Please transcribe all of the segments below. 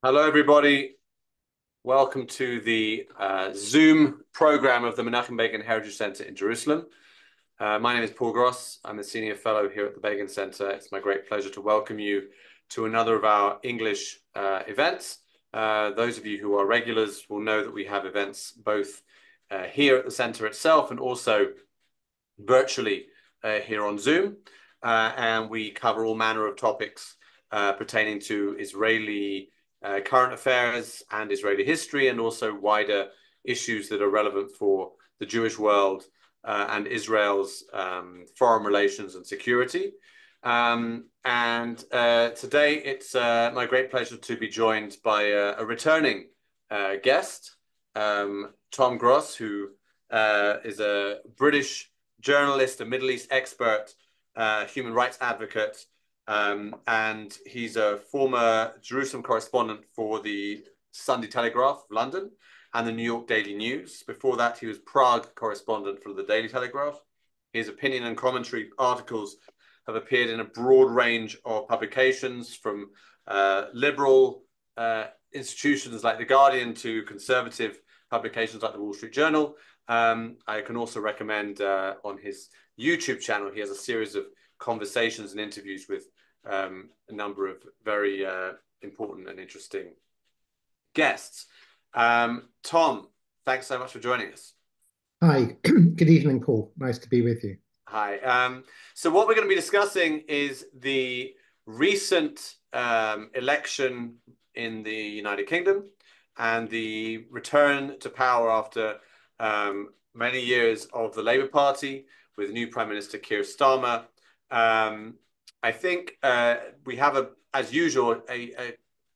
Hello, everybody. Welcome to the Zoom program of the Menachem Begin Heritage Center in Jerusalem. My name is Paul Gross. I'm a senior fellow here at the Begin Center. It's my great pleasure to welcome you to another of our English events. Those of you who are regulars will know that we have events both here at the center itself and also virtually here on Zoom. And we cover all manner of topics pertaining to Israeli current affairs and Israeli history, and also wider issues that are relevant for the Jewish world and Israel's foreign relations and security. And today it's my great pleasure to be joined by a returning guest, Tom Gross, who is a British journalist, a Middle East expert, human rights advocate, and he's a former Jerusalem correspondent for the Sunday Telegraph of London and the New York Daily News. Before that, he was Prague correspondent for the Daily Telegraph. His opinion and commentary articles have appeared in a broad range of publications, from liberal institutions like The Guardian to conservative publications like the Wall Street Journal. I can also recommend on his YouTube channel, he has a series of conversations and interviews with a number of very important and interesting guests. Tom, thanks so much for joining us. Hi, good evening, Paul. Nice to be with you. Hi. So what we're going to be discussing is the recent election in the United Kingdom and the return to power after many years of the Labour Party with new Prime Minister Keir Starmer. I think we have, as usual,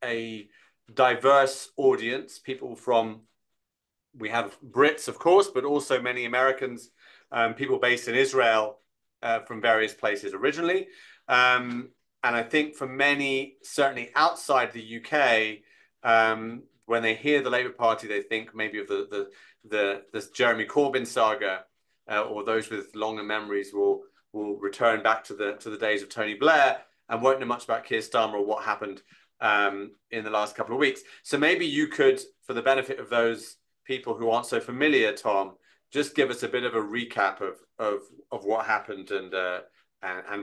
a diverse audience. We have Brits, of course, but also many Americans, people based in Israel from various places originally. And I think for many, certainly outside the UK, when they hear the Labour Party, they think maybe of the Jeremy Corbyn saga, or those with longer memories will return back to the days of Tony Blair and won't know much about Keir Starmer or what happened in the last couple of weeks. So maybe you could, for the benefit of those people who aren't so familiar, Tom, just give us a bit of a recap of what happened and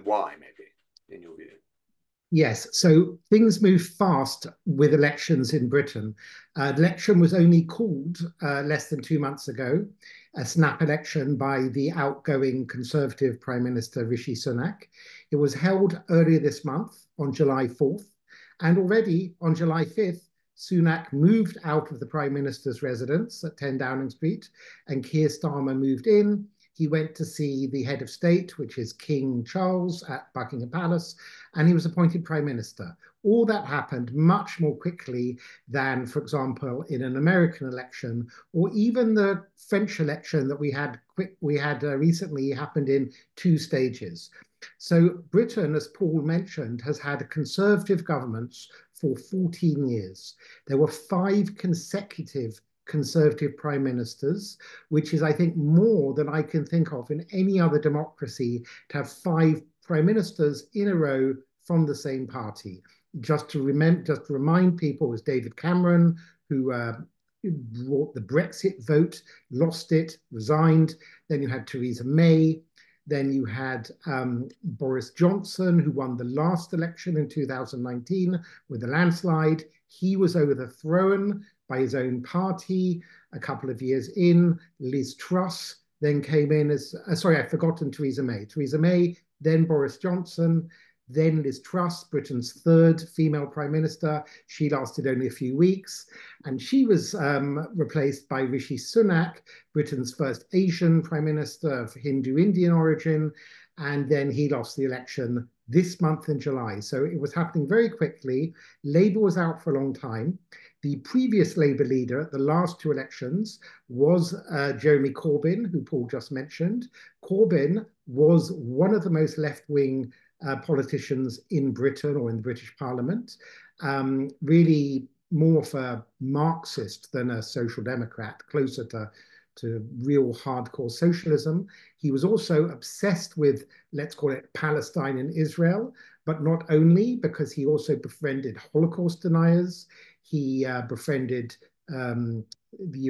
why, maybe, in your view. Yes, so things move fast with elections in Britain. The election was only called less than 2 months ago, a snap election by the outgoing Conservative Prime Minister Rishi Sunak. It was held earlier this month on July 4th, and already on July 5th, Sunak moved out of the Prime Minister's residence at 10 Downing Street, and Keir Starmer moved in. He went to see the head of state, which is King Charles, at Buckingham Palace, and he was appointed Prime Minister. All that happened much more quickly than, for example, in an American election, or even the French election that we had recently happened in 2 stages. So Britain, as Paul mentioned, has had conservative governments for 14 years. There were 5 consecutive Conservative prime ministers, which is, I think, more than I can think of in any other democracy, to have 5 prime ministers in a row from the same party. Just to remind people, it was David Cameron who brought the Brexit vote, lost it, resigned. Then you had Theresa May. Then you had Boris Johnson, who won the last election in 2019 with a landslide. He was overthrown by his own party a couple of years in. Liz Truss then came in as, I've forgotten Theresa May. Theresa May, then Boris Johnson, then Liz Truss, Britain's 3rd female prime minister. She lasted only a few weeks, and she was replaced by Rishi Sunak, Britain's 1st Asian prime minister of Hindu-Indian origin, and then he lost the election this month in July. So it was happening very quickly. Labour was out for a long time. The previous Labour leader at the last 2 elections was Jeremy Corbyn, who Paul just mentioned. Corbyn was one of the most left-wing politicians in Britain or in the British Parliament, really more of a Marxist than a social democrat, closer to real hardcore socialism. He was also obsessed with, let's call it, Palestine and Israel, but not only, because he also befriended Holocaust deniers. He befriended the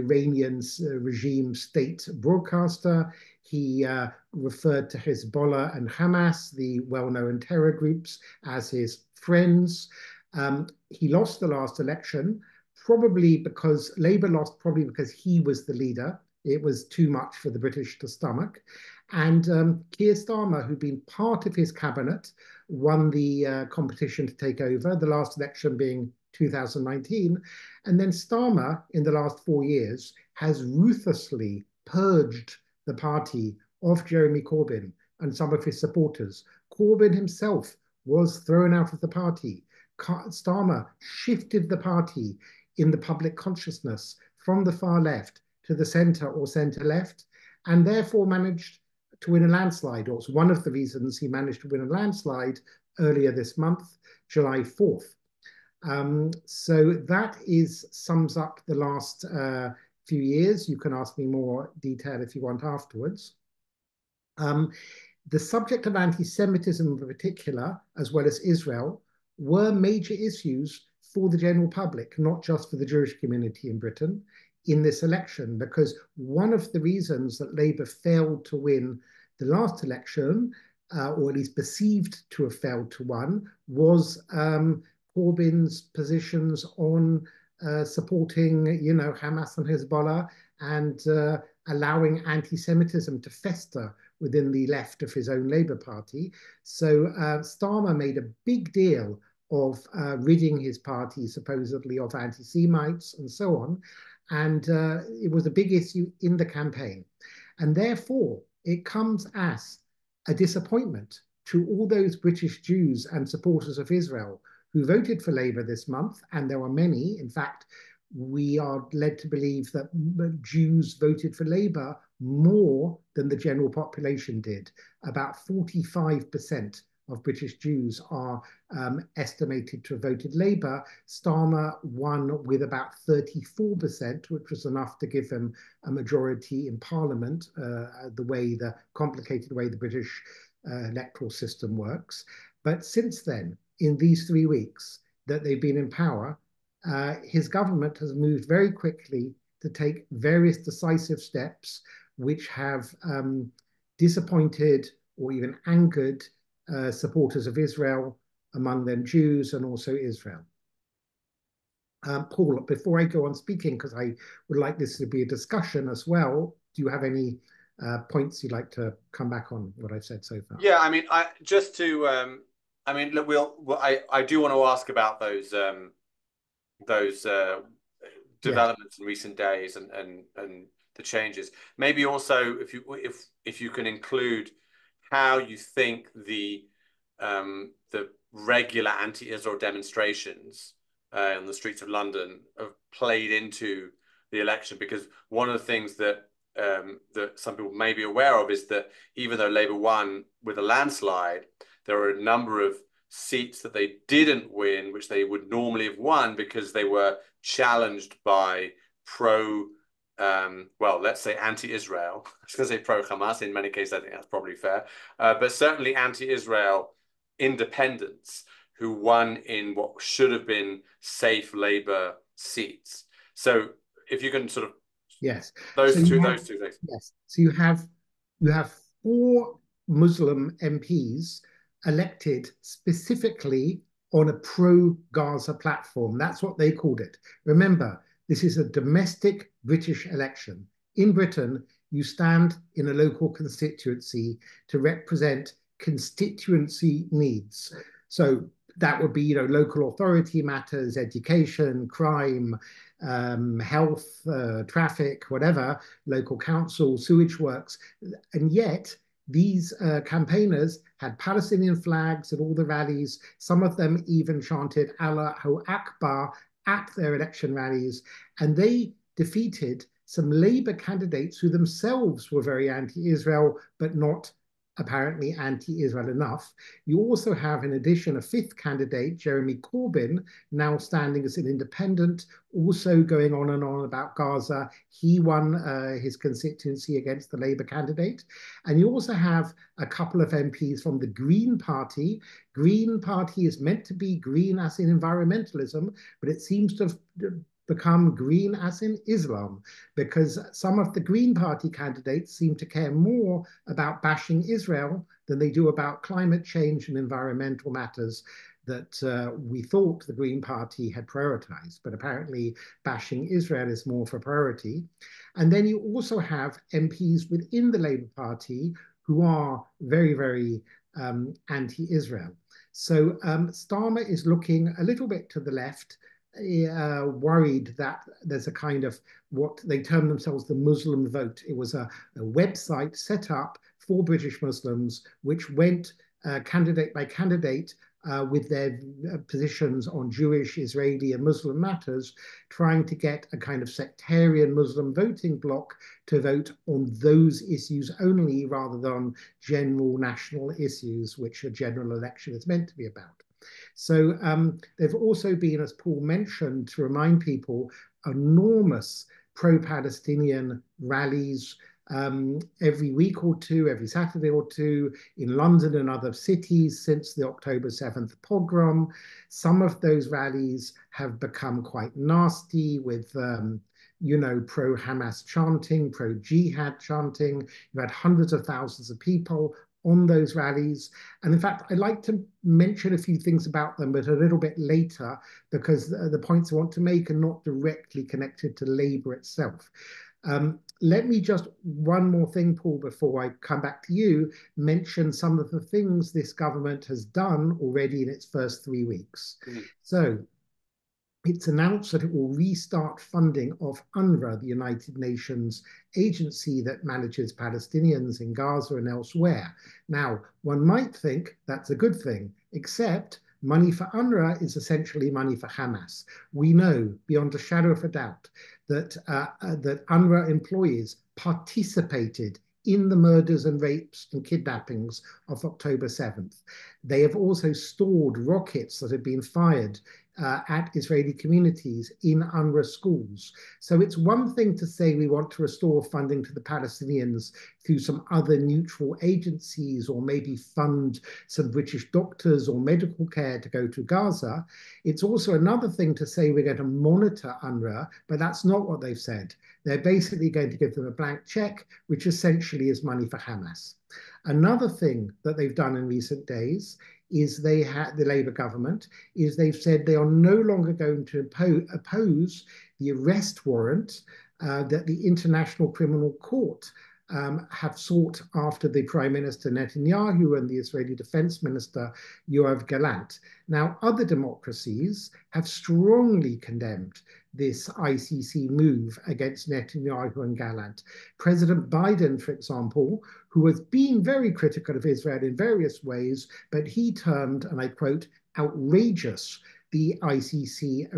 Iranian regime state broadcaster. He referred to Hezbollah and Hamas, the well-known terror groups, as his friends. He lost the last election, probably because Labour lost, probably because he was the leader. It was too much for the British to stomach. And Keir Starmer, who'd been part of his cabinet, won the competition to take over, the last election being 2019. And then Starmer, in the last 4 years, has ruthlessly purged the party of Jeremy Corbyn and some of his supporters. Corbyn himself was thrown out of the party. Starmer shifted the party in the public consciousness from the far left to the centre or centre-left, and therefore managed to win a landslide, or it's one of the reasons he managed to win a landslide earlier this month, July 4th. So that sums up the last few years. You can ask me more detail if you want afterwards. The subject of anti-Semitism in particular, as well as Israel, were major issues for the general public, not just for the Jewish community in Britain, in this election, because one of the reasons that Labour failed to win the last election, or at least perceived to have failed to win, was Corbyn's positions on supporting, Hamas and Hezbollah, and allowing anti-Semitism to fester within the left of his own Labour Party. So Starmer made a big deal of ridding his party supposedly of anti-Semites and so on. And it was a big issue in the campaign. And therefore, it comes as a disappointment to all those British Jews and supporters of Israel who voted for Labour this month, and there are many. In fact, we are led to believe that Jews voted for Labour more than the general population did. About 45% of British Jews are estimated to have voted Labour. Starmer won with about 34%, which was enough to give him a majority in Parliament, the complicated way the British electoral system works. But since then, in these 3 weeks that they've been in power, his government has moved very quickly to take various decisive steps which have disappointed or even angered supporters of Israel, among them Jews and also Israel. Paul, before I go on speaking, because I would like this to be a discussion as well, do you have any points you'd like to come back on what I've said so far? Yeah, I mean, look, I do want to ask about those developments in recent days and the changes. Maybe also if you can include how you think the regular anti-Israel demonstrations on the streets of London have played into the election, because one of the things that some people may be aware of is that even though Labour won with a landslide, there were a number of seats that they didn't win, which they would normally have won because they were challenged by let's say anti-Israel. I was going to say pro-Hamas. In many cases, I think that's probably fair. But certainly anti-Israel independents who won in what should have been safe Labour seats. So if you can sort of those two things. Yes. So you have 4 Muslim MPs elected specifically on a pro-Gaza platform. That's what they called it. Remember, this is a domestic British election. In Britain, you stand in a local constituency to represent constituency needs. So that would be, local authority matters, education, crime, health, traffic, whatever, local council, sewage works. And yet, these campaigners had Palestinian flags at all the rallies. Some of them even chanted Allahu Akbar at their election rallies. And they defeated some Labour candidates who themselves were very anti-Israel, but not apparently anti-Israel enough. You also have, in addition, a fifth candidate, Jeremy Corbyn, now standing as an independent, also going on and on about Gaza. He won his constituency against the Labour candidate. And you also have a couple of MPs from the Green Party. Green Party is meant to be green as in environmentalism, but it seems to have become green as in Islam, because some of the Green Party candidates seem to care more about bashing Israel than they do about climate change and environmental matters that we thought the Green Party had prioritized. But apparently bashing Israel is more for priority. And then you also have MPs within the Labour Party who are very, very anti-Israel. So Starmer is looking a little bit to the left, worried that there's a kind of what they term themselves the Muslim vote. It was a website set up for British Muslims, which went candidate by candidate with their positions on Jewish, Israeli, and Muslim matters, trying to get a kind of sectarian Muslim voting bloc to vote on those issues only, rather than general national issues, which a general election is meant to be about. So there've also been, as Paul mentioned, to remind people, enormous pro-Palestinian rallies every week or two, every Saturday or two, in London and other cities since the October 7th pogrom. Some of those rallies have become quite nasty with pro-Hamas chanting, pro-jihad chanting. You've had hundreds of thousands of people on those rallies. And in fact, I'd like to mention a few things about them, but a little bit later, because the points I want to make are not directly connected to Labour itself. Let me just, one more thing, Paul, before I come back to you, mention some of the things this government has done already in its first 3 weeks. So it's announced that it will restart funding of UNRWA, the United Nations agency that manages Palestinians in Gaza and elsewhere. Now, one might think that's a good thing, except money for UNRWA is essentially money for Hamas. We know beyond a shadow of a doubt that UNRWA employees participated in the murders and rapes and kidnappings of October 7th. They have also stored rockets that have been fired at Israeli communities in UNRWA schools. So it's one thing to say we want to restore funding to the Palestinians through some other neutral agencies, or maybe fund some British doctors or medical care to go to Gaza. It's also another thing to say we're going to monitor UNRWA, but that's not what they've said. They're basically going to give them a blank check, which essentially is money for Hamas. Another thing that they've done in recent days is the Labour government, is they've said they are no longer going to oppose the arrest warrant that the International Criminal Court have sought after the Prime Minister Netanyahu and the Israeli Defense Minister Yoav Gallant. Now, other democracies have strongly condemned this ICC move against Netanyahu and Gallant. President Biden, for example, who has been very critical of Israel in various ways, but he termed, and I quote, outrageous the ICC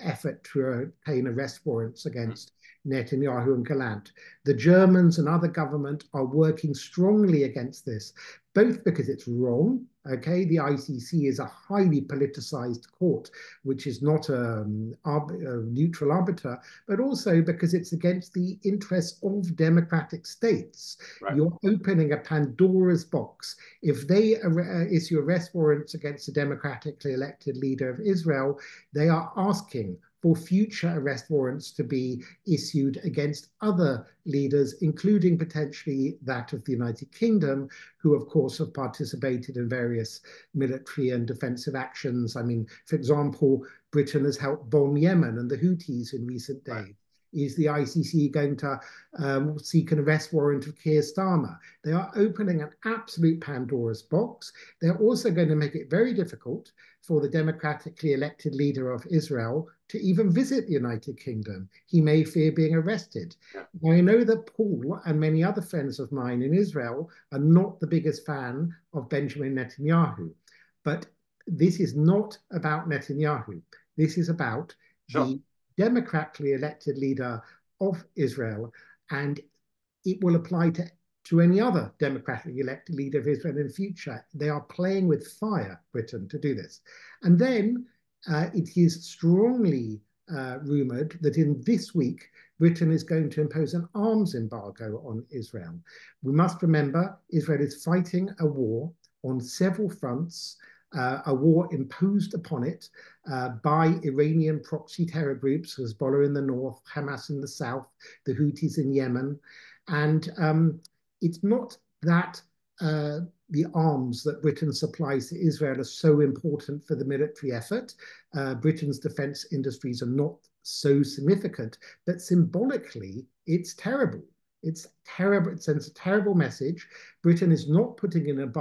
effort to obtain arrest warrants against Netanyahu and Gallant. The Germans and other government are working strongly against this, both because it's wrong. Okay, the ICC is a highly politicized court, which is not a neutral arbiter, but also because it's against the interests of democratic states. Right. You're opening a Pandora's box. If they issue arrest warrants against a democratically elected leader of Israel, they are asking for future arrest warrants to be issued against other leaders, including potentially that of the United Kingdom, who of course have participated in various military and defensive actions. I mean, for example, Britain has helped bomb Yemen and the Houthis in recent days. Right. Is the ICC going to seek an arrest warrant of Keir Starmer? They are opening an absolute Pandora's box. They're also going to make it very difficult for the democratically elected leader of Israel to even visit the United Kingdom. He may fear being arrested. Yeah. Now, I know that Paul and many other friends of mine in Israel are not the biggest fan of Benjamin Netanyahu, but this is not about Netanyahu. This is about the democratically elected leader of Israel, and it will apply to to any other democratically elected leader of Israel in the future. They are playing with fire, Britain, to do this. And then it is strongly rumored that in this week, Britain is going to impose an arms embargo on Israel. We must remember Israel is fighting a war on several fronts, a war imposed upon it by Iranian proxy terror groups, Hezbollah in the north, Hamas in the south, the Houthis in Yemen. And it's not that the arms that Britain supplies to Israel are so important for the military effort. Britain's defense industries are not so significant, but symbolically, it's terrible. It's terrible. It sends a terrible message. Britain is not putting in an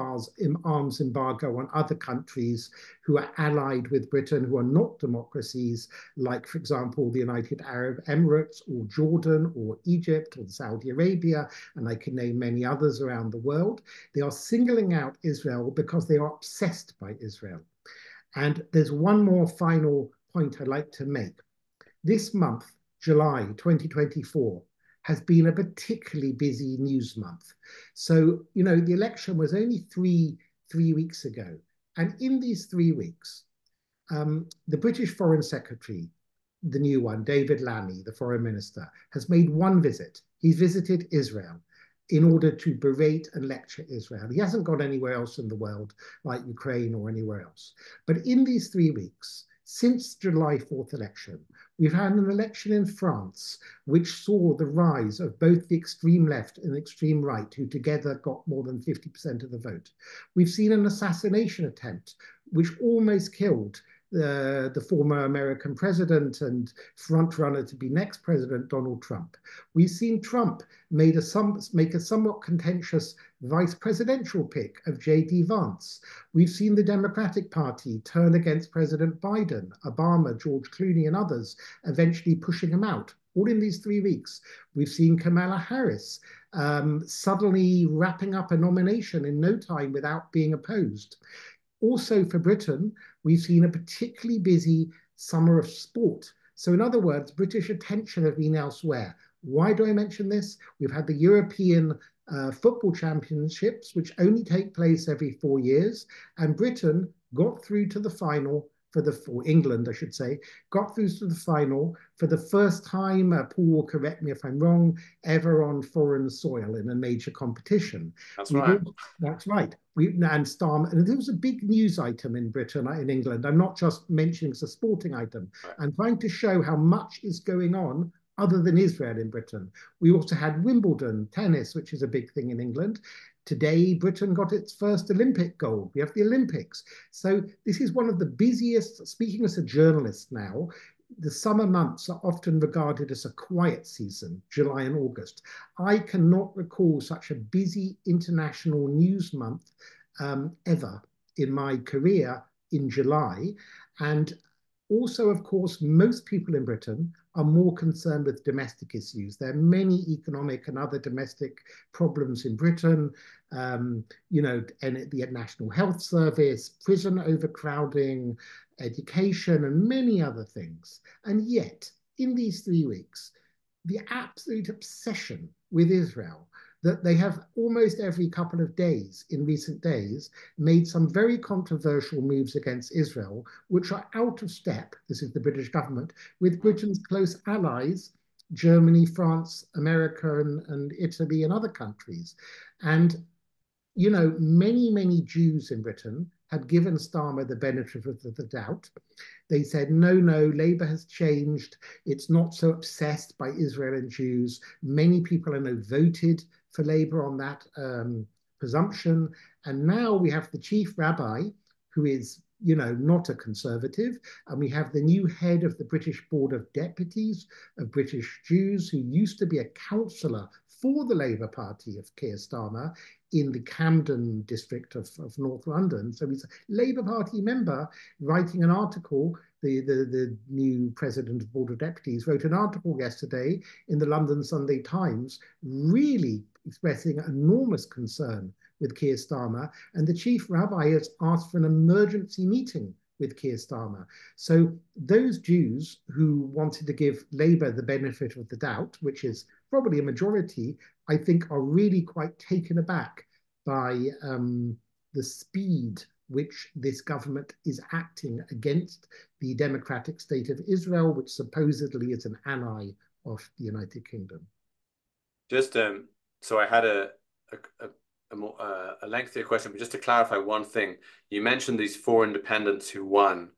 arms embargo on other countries who are allied with Britain, who are not democracies, like, for example, the United Arab Emirates or Jordan or Egypt or Saudi Arabia, and I can name many others around the world. They are singling out Israel because they are obsessed by Israel. And there's one more final point I'd like to make. This month, July 2024, has been a particularly busy news month. So, you know, the election was only three weeks ago. And in these 3 weeks, the British Foreign Secretary, the new one, David Lammy, the Foreign Minister, has made one visit. He's visited Israel in order to berate and lecture Israel. He hasn't gone anywhere else in the world, like Ukraine or anywhere else. But in these 3 weeks, since July 4th election, we've had an election in France which saw the rise of both the extreme left and extreme right, who together got more than 50% of the vote. We've seen an assassination attempt which almost killed the former American president and frontrunner to be next president, Donald Trump. We've seen Trump make a somewhat contentious vice presidential pick of J.D. Vance. We've seen the Democratic Party turn against President Biden, Obama, George Clooney, and others, eventually pushing him out. All in these 3 weeks. We've seen Kamala Harris suddenly wrapping up a nomination in no time without being opposed. Also for Britain, we've seen a particularly busy summer of sport. So in other words, British attention has been elsewhere. Why do I mention this? We've had the European football championships, which only take place every 4 years, and Britain got through to the final for England, I should say, got through to the final for the first time, Paul will correct me if I'm wrong, ever on foreign soil in a major competition. That's right. That's right. And there was a big news item in Britain, in England. I'm not just mentioning it's a sporting item. Right. I'm trying to show how much is going on other than Israel in Britain. We also had Wimbledon, tennis, which is a big thing in England. Today, Britain got its first Olympic gold. We have the Olympics. So this is one of the busiest, speaking as a journalist now, the summer months are often regarded as a quiet season, July and August. I cannot recall such a busy international news month ever in my career in July. And also, of course, most people in Britain are more concerned with domestic issues. There are many economic and other domestic problems in Britain, you know, and the National Health Service, prison overcrowding, education, and many other things. And yet, in these 3 weeks, the absolute obsession with Israel, that they have almost every couple of days in recent days made some very controversial moves against Israel, which are out of step, this is the British government, with Britain's close allies, Germany, France, America, and Italy, and other countries. And, you know, many Jews in Britain had given Starmer the benefit of the doubt. They said, no, Labour has changed. It's not so obsessed by Israel and Jews. Many people I know voted for Labour on that presumption. And now we have the chief rabbi, who is, you know, not a conservative. And we have the new head of the British Board of Deputies of British Jews, who used to be a councillor for the Labour Party of Keir Starmer in the Camden district of North London. So he's a Labour Party member writing an article. The new president of the Board of Deputies wrote an article yesterday in the London Sunday Times, really expressing enormous concern with Keir Starmer. And the chief rabbi has asked for an emergency meeting with Keir Starmer. So those Jews who wanted to give Labour the benefit of the doubt, which is probably a majority, I think are really quite taken aback by the speed which this government is acting against the democratic state of Israel, which supposedly is an ally of the United Kingdom. Just so I had a lengthier question, but just to clarify one thing, you mentioned these four independents who won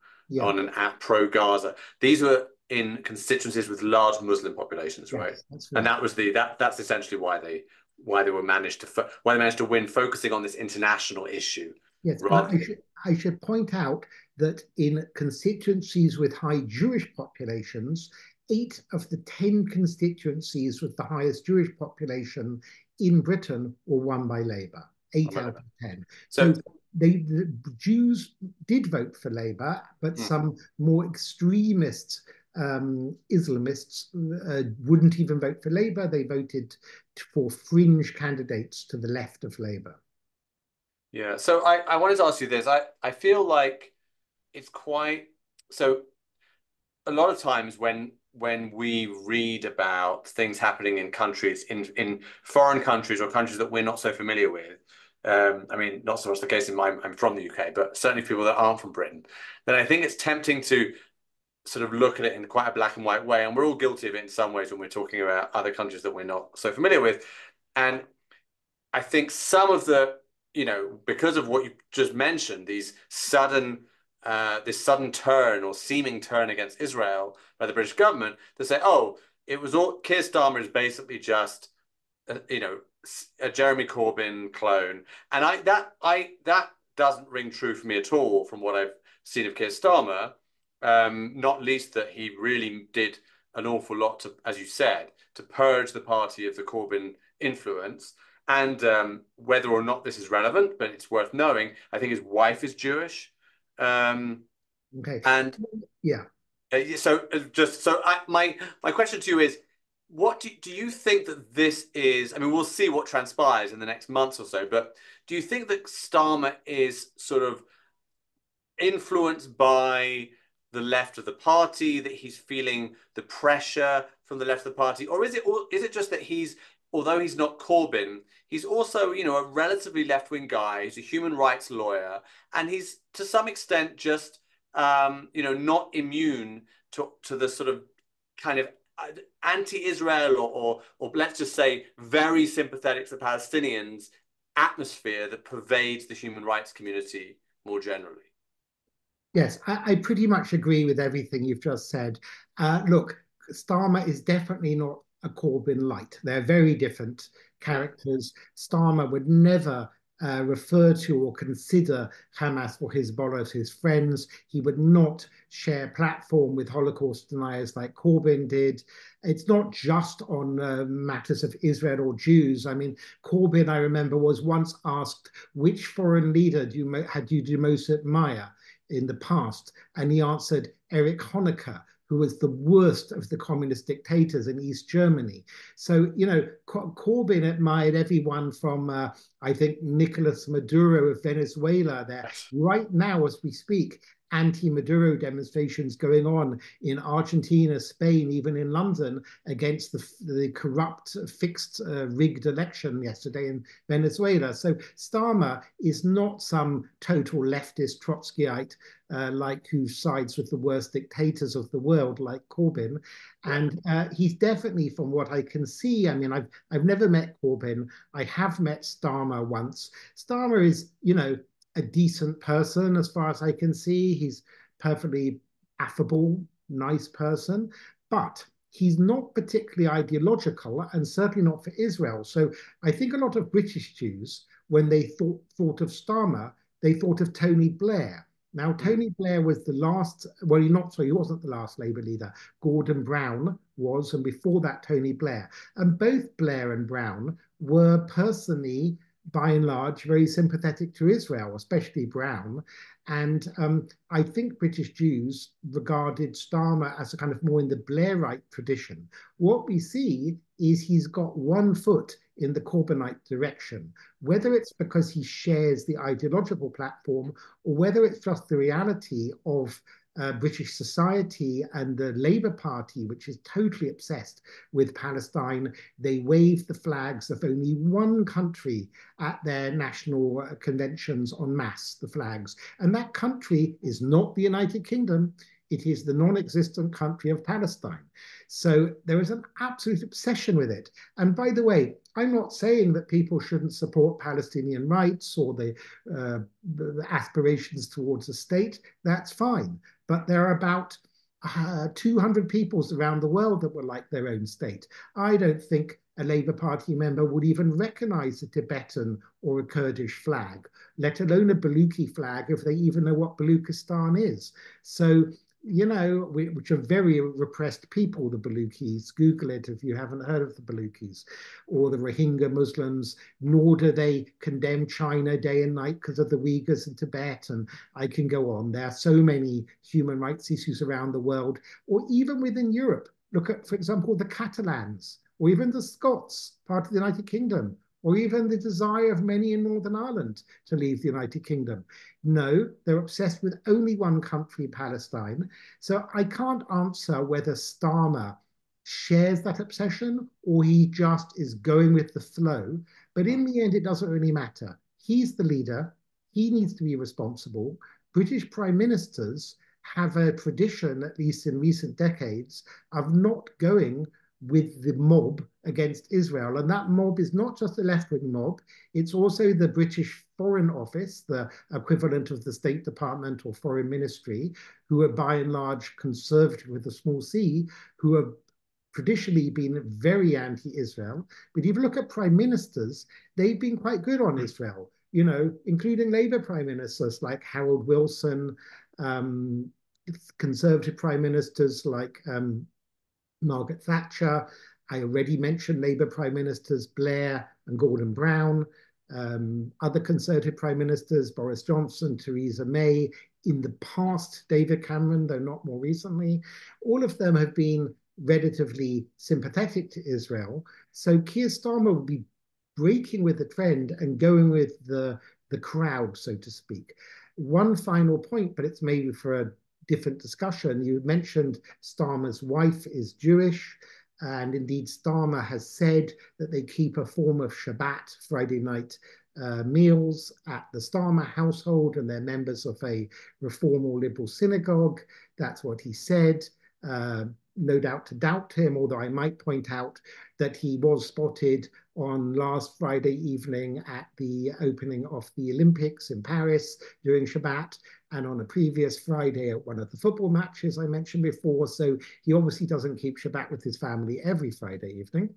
on an app pro Gaza. These were in constituencies with large Muslim populations, right? Yes, that's And right. that was that's essentially why they managed to win, focusing on this international issue. Yes, and Rather I should point out that in constituencies with high Jewish populations, 8 of the 10 constituencies with the highest Jewish population in Britain were won by Labour. 8 out of 10. So the Jews did vote for Labour, but some more extremist Islamists wouldn't even vote for Labour. They voted for fringe candidates to the left of Labour. Yeah, so I wanted to ask you this. I feel like it's quite so a lot of times when we read about things happening in countries in foreign countries or countries that we're not so familiar with, I mean, not so much the case I'm from the UK, but certainly people that aren't from Britain, then I think it's tempting to sort of look at it in quite a black and white way, and we're all guilty of it in some ways when we're talking about other countries that we're not so familiar with. And I think some of the, because of what you just mentioned, this sudden turn or seeming turn against Israel by the British government, to say, oh, it was all Keir Starmer is basically just, a Jeremy Corbyn clone, and that doesn't ring true for me at all from what I've seen of Keir Starmer. Not least that he really did an awful lot to, as you said, to purge the party of the Corbyn influence. And whether or not this is relevant, but it's worth knowing, I think his wife is Jewish. Okay. And yeah. My question to you is, what do you think that this is? I mean, we'll see what transpires in the next months or so, but do you think that Starmer is sort of influenced by the left of the party, that he's feeling the pressure from the left of the party, or is it just that although he's not Corbyn, he's also, a relatively left-wing guy, he's a human rights lawyer, and he's to some extent just, not immune to the sort of kind of anti-Israel or let's just say very sympathetic to the Palestinians atmosphere that pervades the human rights community more generally? Yes, I pretty much agree with everything you've just said. Look, Starmer is definitely not a Corbyn light. They're very different characters. Starmer would never refer to or consider Hamas or Hezbollah as his friends. He would not share platform with Holocaust deniers like Corbyn did. It's not just on matters of Israel or Jews. I mean, Corbyn, I remember, was once asked, which foreign leader do you most admire in the past? And he answered Erich Honecker, who was the worst of the communist dictators in East Germany. So, Corbyn admired everyone from, I think, Nicolas Maduro of Venezuela. There, right now, as we speak, anti-Maduro demonstrations going on in Argentina, Spain, even in London, against the corrupt, fixed, rigged election yesterday in Venezuela. So Starmer is not some total leftist Trotskyite like who sides with the worst dictators of the world, like Corbyn. And he's definitely, from what I can see, I mean, I've never met Corbyn. I have met Starmer once. Starmer is, a decent person as far as I can see. He's perfectly affable, nice person, but he's not particularly ideological and certainly not for Israel. So I think a lot of British Jews, when they thought of Starmer, they thought of Tony Blair. Now, Tony Blair was the last, well, he wasn't the last Labour leader. Gordon Brown was, and before that, Tony Blair. And both Blair and Brown were personally by and large, very sympathetic to Israel, especially Brown. And I think British Jews regarded Starmer as a kind of more in the Blairite tradition. What we see is he's got one foot in the Corbynite direction, whether it's because he shares the ideological platform or whether it's just the reality of British society and the Labour Party, which is totally obsessed with Palestine. They wave the flags of only one country at their national conventions en masse, the flags. And that country is not the United Kingdom. It is the non-existent country of Palestine. So there is an absolute obsession with it. And by the way, I'm not saying that people shouldn't support Palestinian rights or the aspirations towards a state. That's fine. But there are about 200 peoples around the world that would like their own state. I don't think a Labour Party member would even recognize a Tibetan or a Kurdish flag, let alone a Baluchi flag, if they even know what Baluchistan is. So, you know, which are very repressed people, the Baluchis. Google it if you haven't heard of the Baluchis, or the Rohingya Muslims, nor do they condemn China day and night because of the Uyghurs in Tibet. And I can go on. There are so many human rights issues around the world, or even within Europe. Look at, for example, the Catalans, or even the Scots, part of the United Kingdom, or even the desire of many in Northern Ireland to leave the United Kingdom. No, they're obsessed with only one country, Palestine. So I can't answer whether Starmer shares that obsession or he just is going with the flow. But in the end, it doesn't really matter. He's the leader. He needs to be responsible. British prime ministers have a tradition, at least in recent decades, of not going with the mob against Israel. And that mob is not just a left-wing mob, it's also the British Foreign Office, the equivalent of the State Department or Foreign Ministry, who are by and large conservative with a small c, who have traditionally been very anti-Israel. But if you look at prime ministers, they've been quite good on Israel, you know, including Labour prime ministers like Harold Wilson, conservative prime ministers like Margaret Thatcher. I already mentioned Labour prime ministers Blair and Gordon Brown, other Conservative prime ministers, Boris Johnson, Theresa May, in the past, David Cameron, though not more recently. All of them have been relatively sympathetic to Israel. So Keir Starmer will be breaking with the trend and going with the crowd, so to speak. One final point, but it's maybe for a different discussion. You mentioned Starmer's wife is Jewish, and indeed Starmer has said that they keep a form of Shabbat, Friday night meals at the Starmer household, and they're members of a Reform or Liberal synagogue. That's what he said. No doubt to doubt him, although I might point out that he was spotted on last Friday evening at the opening of the Olympics in Paris during Shabbat, and on a previous Friday at one of the football matches I mentioned before. So he obviously doesn't keep Shabbat with his family every Friday evening.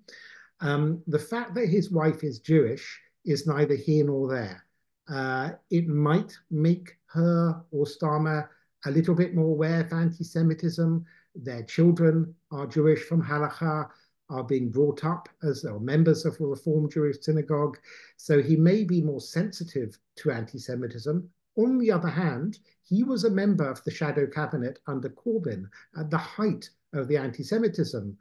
The fact that his wife is Jewish is neither here nor there. It might make her or Starmer a little bit more aware of anti-Semitism. Their children are Jewish from Halakha, are being brought up as members of a Reformed Jewish synagogue. So he may be more sensitive to anti-Semitism. On the other hand, he was a member of the shadow cabinet under Corbyn at the height of the anti-Semitism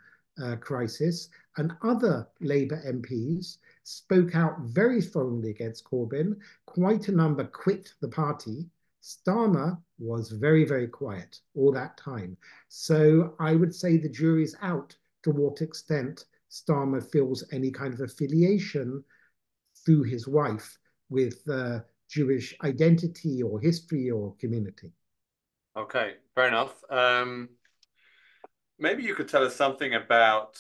crisis, and other Labour MPs spoke out very strongly against Corbyn. Quite a number quit the party. Starmer was very, very quiet all that time. So I would say the jury's out to what extent Starmer feels any kind of affiliation through his wife with Jewish identity or history or community. Okay, fair enough. Maybe you could tell us something about,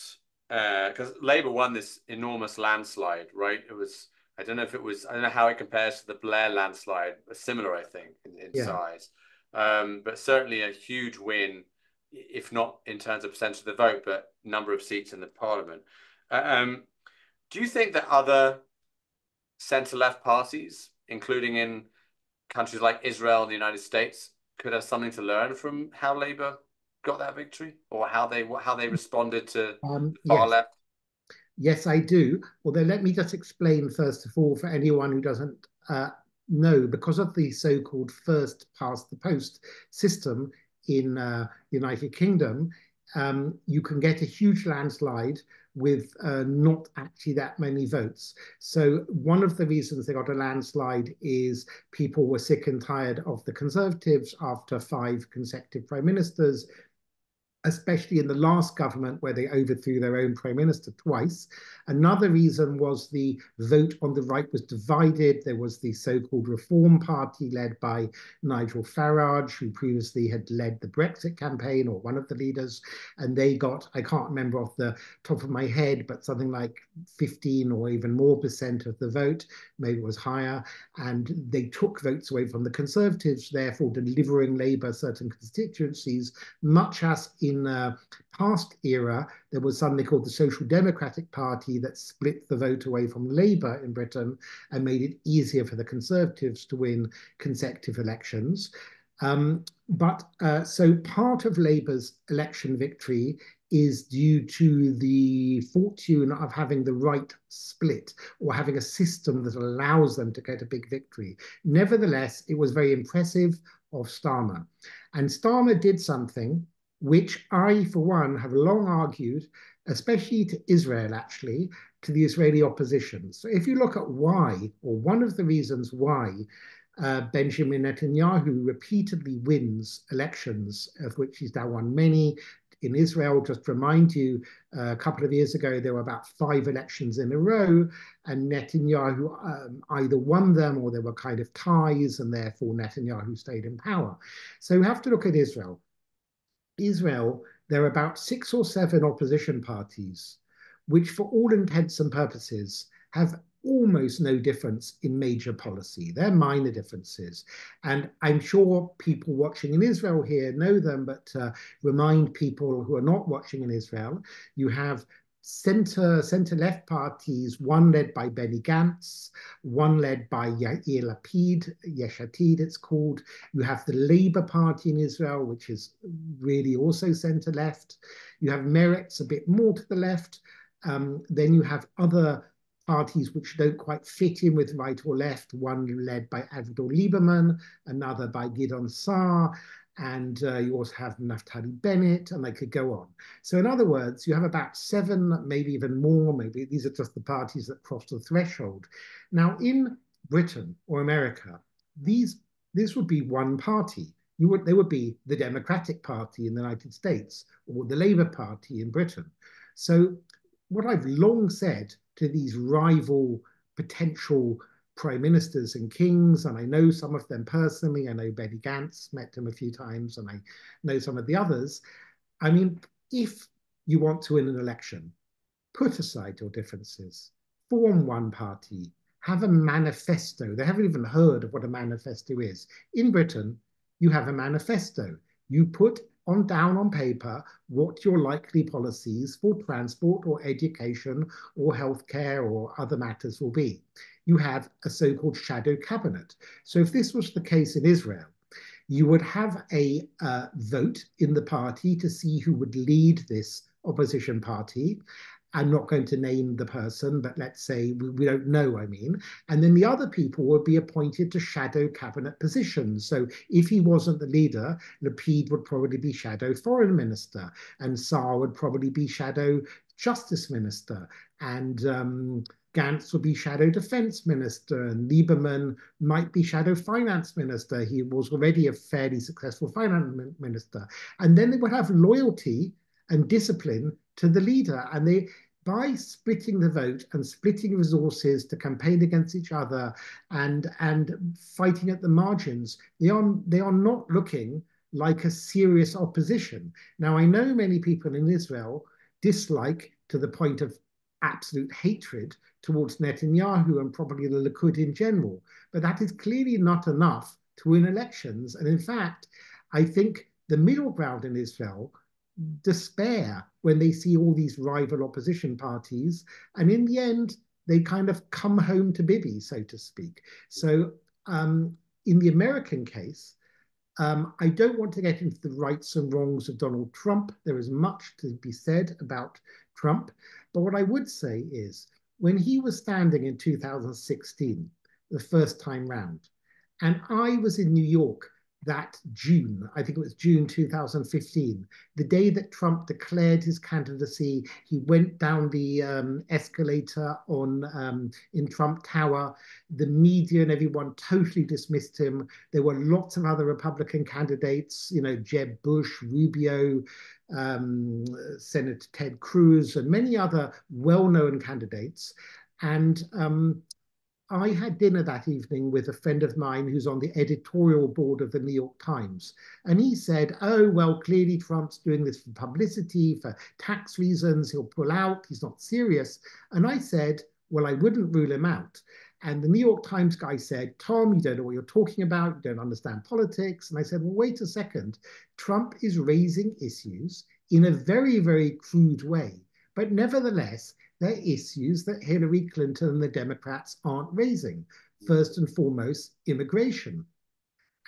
because Labour won this enormous landslide, right? It was, I don't know if it was, I don't know how it compares to the Blair landslide, similar, I think, in Yeah. size. But certainly a huge win, if not in terms of percentage of the vote, but number of seats in the parliament. Do you think that other centre-left parties, including in countries like Israel and the United States, could have something to learn from how Labour got that victory, or how they responded to far Yes. left? Yes, I do. Although let me just explain first of all for anyone who doesn't know, because of the so-called first past the post system in the United Kingdom, you can get a huge landslide with not actually that many votes. So one of the reasons they got a landslide is people were sick and tired of the Conservatives after 5 consecutive prime ministers, especially in the last government where they overthrew their own prime minister twice. Another reason was the vote on the right was divided. There was the so-called Reform Party led by Nigel Farage, who previously had led the Brexit campaign, or one of the leaders, and they got, I can't remember off the top of my head, but something like 15 or even more percent of the vote, maybe it was higher, and they took votes away from the Conservatives, therefore delivering Labour certain constituencies, much as in past era, there was something called the Social Democratic Party that split the vote away from Labour in Britain and made it easier for the Conservatives to win consecutive elections. So part of Labour's election victory is due to the fortune of having the right split or having a system that allows them to get a big victory. Nevertheless, it was very impressive of Starmer. And Starmer did something which I, for one, have long argued, especially to Israel, actually, to the Israeli opposition. So if you look at why, or one of the reasons why, Benjamin Netanyahu repeatedly wins elections, of which he's now won many in Israel. Just to remind you, a couple of years ago, there were about 5 elections in a row, and Netanyahu either won them or there were kind of ties, and therefore Netanyahu stayed in power. So we have to look at Israel. Israel, there are about 6 or 7 opposition parties, which for all intents and purposes have almost no difference in major policy. They're minor differences. And I'm sure people watching in Israel here know them, but remind people who are not watching in Israel, you have center-left parties, one led by Benny Gantz, one led by Yair Lapid, Yesh Atid it's called. You have the Labour Party in Israel, which is really also center-left. You have Meretz a bit more to the left. Then you have other parties which don't quite fit in with right or left, one led by Avigdor Lieberman, another by Gideon Saar, and you also have Naftali Bennett, and they could go on. So in other words, you have about 7, maybe even more, maybe these are just the parties that cross the threshold. Now in Britain or America, this would be one party. They would be the Democratic Party in the United States or the Labour Party in Britain. So what I've long said to these rival potential prime ministers and kings, and I know some of them personally. I know Benny Gantz, met him a few times, and I know some of the others. I mean, if you want to win an election, put aside your differences, form one party, have a manifesto. They haven't even heard of what a manifesto is. In Britain, you have a manifesto. You put down on paper what your likely policies for transport or education or healthcare or other matters will be. You have a so-called shadow cabinet. So if this was the case in Israel, you would have a vote in the party to see who would lead this opposition party. I'm not going to name the person, but let's say we don't know, I mean. And then the other people would be appointed to shadow cabinet positions. So if he wasn't the leader, Lapid would probably be shadow foreign minister, and Saar would probably be shadow justice minister, and Gantz would be shadow defense minister, and Lieberman might be shadow finance minister. He was already a fairly successful finance minister. And then they would have loyalty and discipline to the leader. And they, by splitting the vote and splitting resources to campaign against each other and fighting at the margins, they are not looking like a serious opposition. Now, I know many people in Israel dislike to the point of absolute hatred towards Netanyahu and probably the Likud in general, but that is clearly not enough to win elections. And in fact, I think the middle ground in Israel despair when they see all these rival opposition parties, and in the end they kind of come home to Bibi, so to speak. So in the American case, I don't want to get into the rights and wrongs of Donald Trump. There is much to be said about Trump. But what I would say is when he was standing in 2016, the first time round, and I was in New York that June, I think it was June 2015, the day that Trump declared his candidacy, he went down the escalator in Trump Tower. The media and everyone totally dismissed him. There were lots of other Republican candidates, Jeb Bush, Rubio, Senator Ted Cruz, and many other well-known candidates. And I had dinner that evening with a friend of mine who's on the editorial board of the New York Times. And he said, oh, well, clearly Trump's doing this for publicity, for tax reasons. He'll pull out. He's not serious. And I said, well, I wouldn't rule him out. And the New York Times guy said, Tom, you don't know what you're talking about. You don't understand politics. And I said, well, wait a second. Trump is raising issues in a very, very crude way. But nevertheless, they're issues that Hillary Clinton and the Democrats aren't raising. First and foremost, immigration.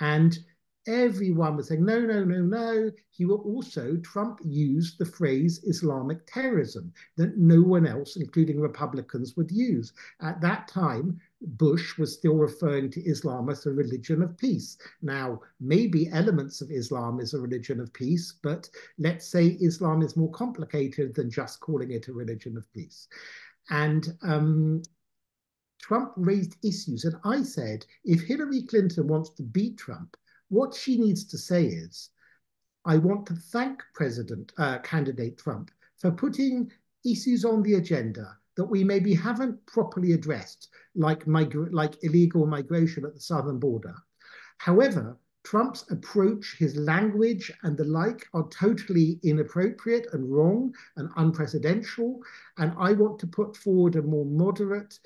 And everyone was saying, no, no, no, no. Trump used the phrase Islamic terrorism that no one else, including Republicans, would use. At that time, Bush was still referring to Islam as a religion of peace. Now, maybe elements of Islam is a religion of peace, but let's say Islam is more complicated than just calling it a religion of peace. And Trump raised issues. And I said, if Hillary Clinton wants to beat Trump, what she needs to say is, I want to thank candidate Trump for putting issues on the agenda that we maybe haven't properly addressed, like illegal migration at the southern border. However, Trump's approach, his language, and the like are totally inappropriate and wrong and unpresidential. And I want to put forward a more moderate,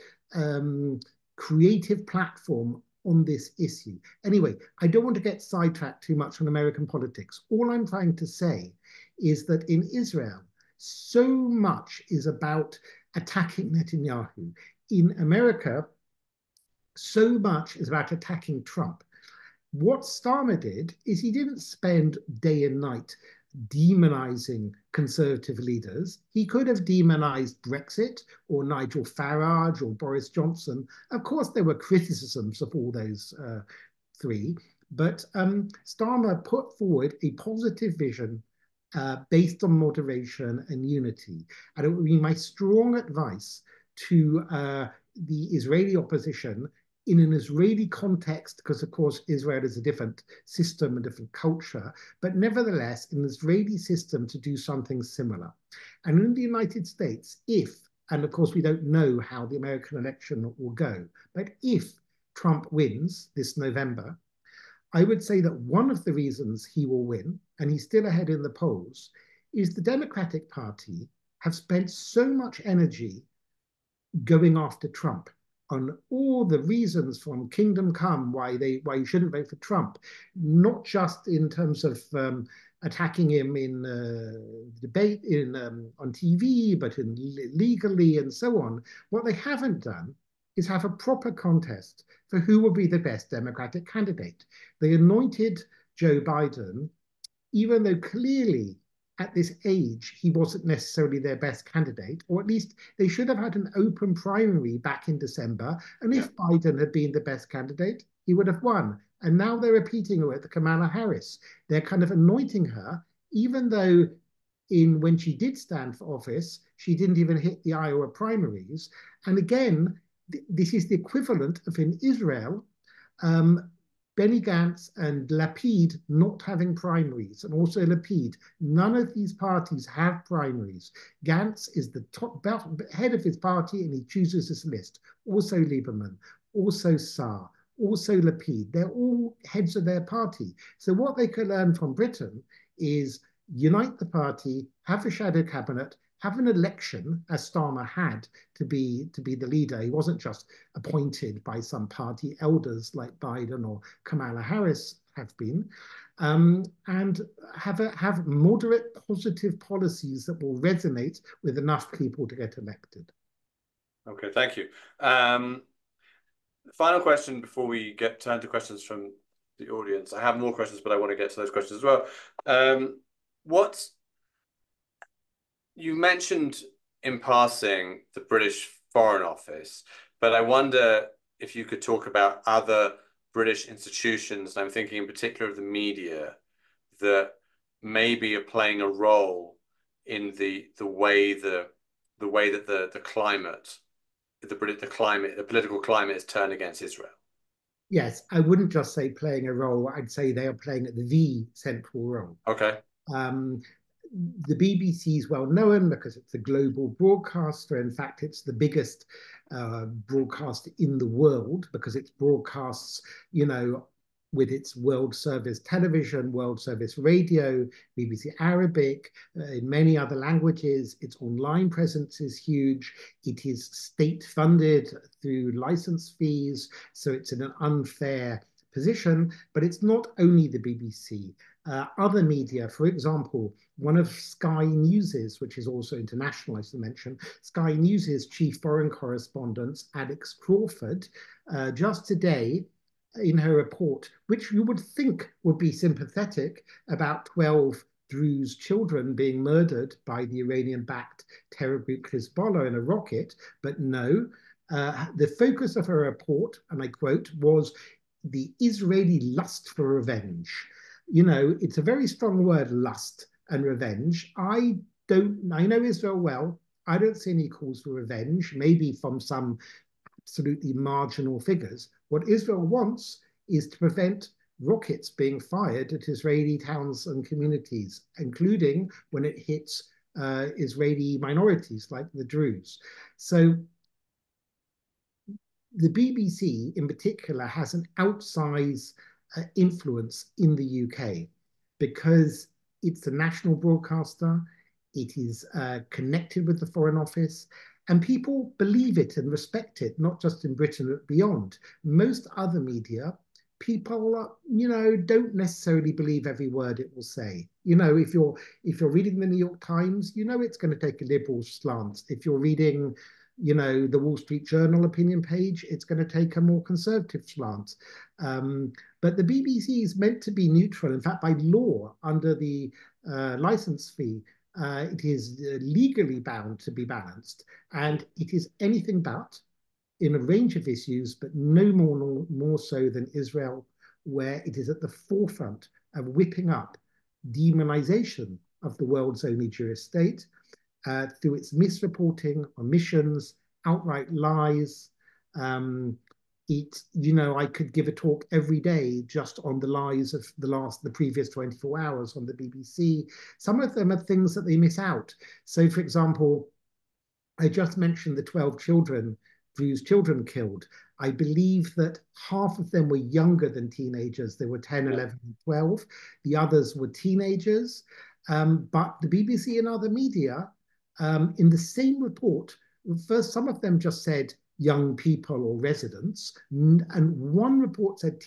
creative platform on this issue. Anyway, I don't want to get sidetracked too much on American politics. All I'm trying to say is that in Israel, so much is about attacking Netanyahu. In America, so much is about attacking Trump. What Starmer did is he didn't spend day and night demonizing conservative leaders. He could have demonized Brexit or Nigel Farage or Boris Johnson. Of course, there were criticisms of all those three, but Starmer put forward a positive vision based on moderation and unity. And it would be my strong advice to the Israeli opposition in an Israeli context, because of course Israel is a different system, a different culture, but nevertheless an Israeli system to do something similar. And in the United States, and of course we don't know how the American election will go, but if Trump wins this November, I would say that one of the reasons he will win, and he's still ahead in the polls, is the Democratic Party have spent so much energy going after Trump on all the reasons from Kingdom Come why you shouldn't vote for Trump, not just in terms of attacking him in debate on TV, but legally and so on. What they haven't done is have a proper contest for who will be the best Democratic candidate. They anointed Joe Biden, even though clearly at this age, he wasn't necessarily their best candidate, or at least they should have had an open primary back in December. And if Biden had been the best candidate, he would have won. And now they're repeating it with Kamala Harris. They're kind of anointing her, even though when she did stand for office, she didn't even hit the Iowa primaries. And again, this is the equivalent of in Israel, Benny Gantz and Lapid not having primaries, and also Lapid. None of these parties have primaries. Gantz is the head of his party, and he chooses his list. Also Lieberman, also Saar, also Lapid. They're all heads of their party. So what they could learn from Britain is unite the party, have a shadow cabinet, have an election, as Starmer had, to be the leader. He wasn't just appointed by some party elders like Biden or Kamala Harris have been, and have moderate, positive policies that will resonate with enough people to get elected. Okay, thank you. Final question before we turn to questions from the audience. I have more questions, but I want to get to those questions as well. What you mentioned in passing the British Foreign Office, but I wonder if you could talk about other British institutions, and I'm thinking in particular of the media, that maybe are playing a role in the way that the climate, the political climate is turned against Israel. Yes, I wouldn't just say playing a role. I'd say they are playing the central role. Okay. Um, the BBC is well known because it's a global broadcaster. In fact, it's the biggest broadcaster in the world because it broadcasts, with its World Service Television, World Service Radio, BBC Arabic, in many other languages. Its online presence is huge. It is state funded through license fees, so it's in an unfair position. But it's not only the BBC. Other media, for example, one of Sky News's, which is also international, as I mentioned, Sky News's chief foreign correspondent, Alex Crawford, just today in her report, which you would think would be sympathetic about 12 Druze children being murdered by the Iranian-backed terror group Hezbollah in a rocket, but no. The focus of her report, and I quote, was the Israeli lust for revenge. It's a very strong word, lust and revenge. I know Israel well. I don't see any calls for revenge, maybe from some absolutely marginal figures. What Israel wants is to prevent rockets being fired at Israeli towns and communities, including when it hits Israeli minorities like the Druze. So the BBC in particular has an outsized influence in the UK because it's a national broadcaster, it is connected with the Foreign Office, and people believe it and respect it, not just in Britain, but beyond. Most other media, people, don't necessarily believe every word it will say. If you're reading the New York Times, it's going to take a liberal slant. If you're reading, the Wall Street Journal opinion page, it's going to take a more conservative slant. But the BBC is meant to be neutral. In fact, by law, under the license fee, it is legally bound to be balanced, and it is anything but in a range of issues, but no more so than Israel, where it is at the forefront of whipping up demonization of the world's only Jewish state through its misreporting, omissions, outright lies. I could give a talk every day just on the lies of the previous 24 hours on the BBC. Some of them are things that they miss out. So, for example, I just mentioned the 12 Druze children killed. I believe that half of them were younger than teenagers. They were 10, 11, and 12. The others were teenagers. But the BBC and other media, in the same report, first, some of them just said young people or residents, and one report said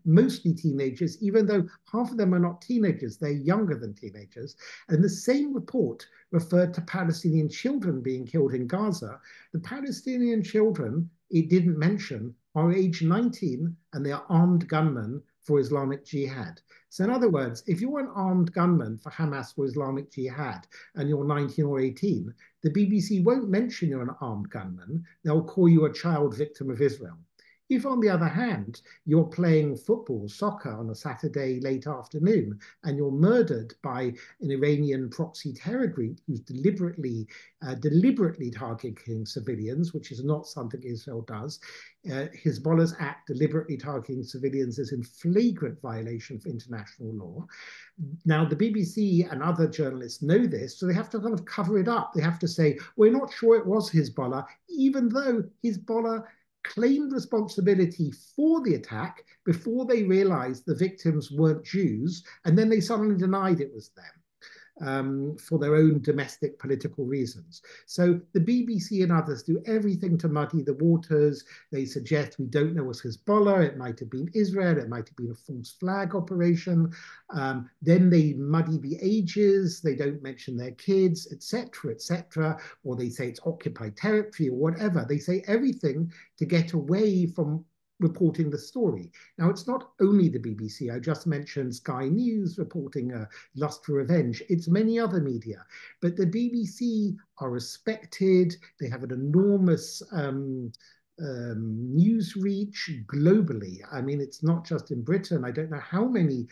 mostly teenagers, even though half of them are not teenagers, they're younger than teenagers. And the same report referred to Palestinian children being killed in Gaza. The Palestinian children it didn't mention are age 19 and they are armed gunmen for Islamic Jihad. So in other words, if you're an armed gunman for Hamas or Islamic Jihad and you're 19 or 18, the BBC won't mention you're an armed gunman. They'll call you a child victim of Israel. If, on the other hand, you're playing football, soccer on a Saturday late afternoon, and you're murdered by an Iranian proxy terror group who's deliberately targeting civilians, which is not something Israel does, Hezbollah's act deliberately targeting civilians is in flagrant violation of international law. Now, the BBC and other journalists know this, so they have to kind of cover it up. They have to say, we're not sure it was Hezbollah, even though Hezbollah claimed responsibility for the attack before they realized the victims weren't Jews, and then they suddenly denied it was them. For their own domestic political reasons. So the BBC and others do everything to muddy the waters. They suggest we don't know it was Hezbollah, it might have been Israel, it might have been a false flag operation. Then they muddy the ages, they don't mention their kids, etc., or they say it's occupied territory or whatever. They say everything to get away from reporting the story. Now, it's not only the BBC. I just mentioned Sky News reporting a lust for revenge. It's many other media. But the BBC are respected. They have an enormous news reach globally. I mean, it's not just in Britain. I don't know how many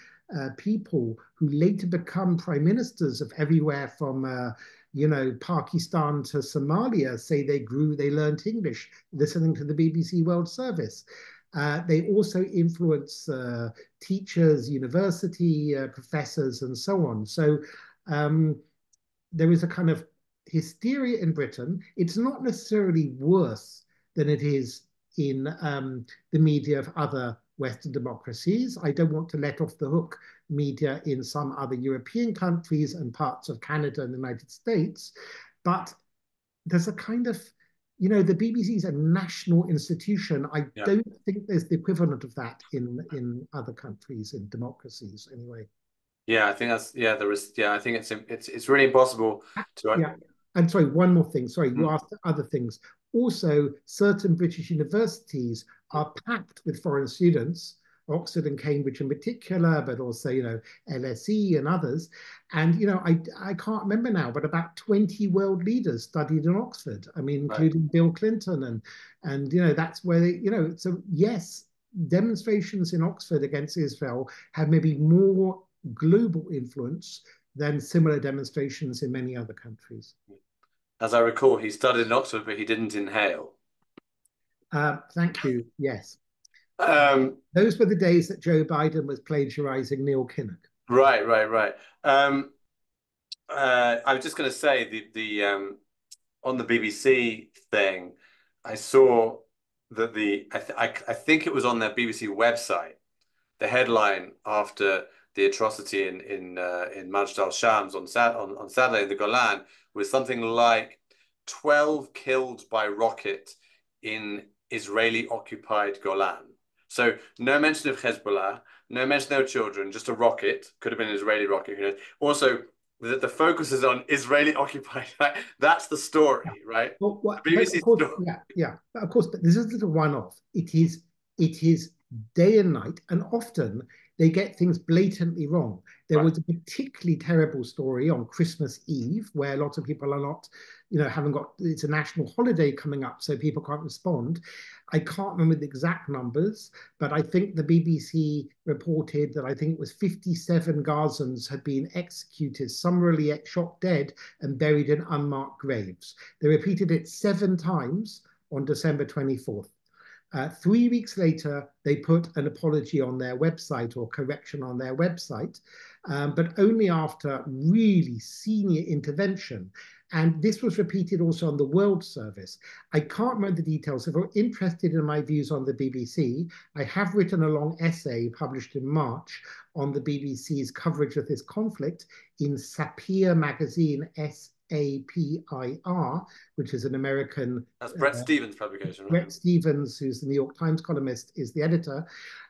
people who later become prime ministers of everywhere from Pakistan to Somalia say they learned English listening to the BBC World Service. They also influence teachers, university professors, and so on. So there is a kind of hysteria in Britain. It's not necessarily worse than it is in the media of other Western democracies. I don't want to let off the hook media in some other European countries and parts of Canada and the United States, but there's a kind of, the BBC is a national institution. I don't think there's the equivalent of that in other countries, in democracies anyway. Yeah, I think there is. Yeah, I think it's really impossible to. Yeah, and sorry, one more thing. Sorry, you asked other things. Also, certain British universities are packed with foreign students, Oxford and Cambridge in particular, but also, LSE and others. And, I can't remember now, but about 20 world leaders studied in Oxford. I mean, including Bill Clinton. And that's where so yes, demonstrations in Oxford against Israel have maybe more global influence than similar demonstrations in many other countries. As I recall, he studied in Oxford, but he didn't inhale. Thank you. Yes. Those were the days that Joe Biden was plagiarizing Neil Kinnock. Right. I was just going to say the on the BBC thing, I saw that I think it was on their BBC website. The headline after the atrocity in Majd al-Shams on Saturday in the Golan was something like 12 killed by rocket in Israeli-occupied Golan. So no mention of Hezbollah, no mention of children, just a rocket. Could have been an Israeli rocket. Also, the focus is on Israeli-occupied. That's the story, right? Well, BBC story. Yeah, of course. But this isn't a one-off. It is day and night, and often they get things blatantly wrong. There was a particularly terrible story on Christmas Eve where lots of people are not, it's a national holiday coming up, so people can't respond. I can't remember the exact numbers, but I think the BBC reported that I think it was 57 Gazans had been executed, summarily shot dead and buried in unmarked graves. They repeated it 7 times on December 24th. 3 weeks later, they put an apology on their website or correction on their website, but only after really senior intervention. And this was repeated also on the World Service. I can't remember the details. If you're interested in my views on the BBC, I have written a long essay published in March on the BBC's coverage of this conflict in Sapir magazine, SAPIR, which is an American. That's Bret Stephens' publication, right? Bret Stephens, who's the New York Times columnist, is the editor.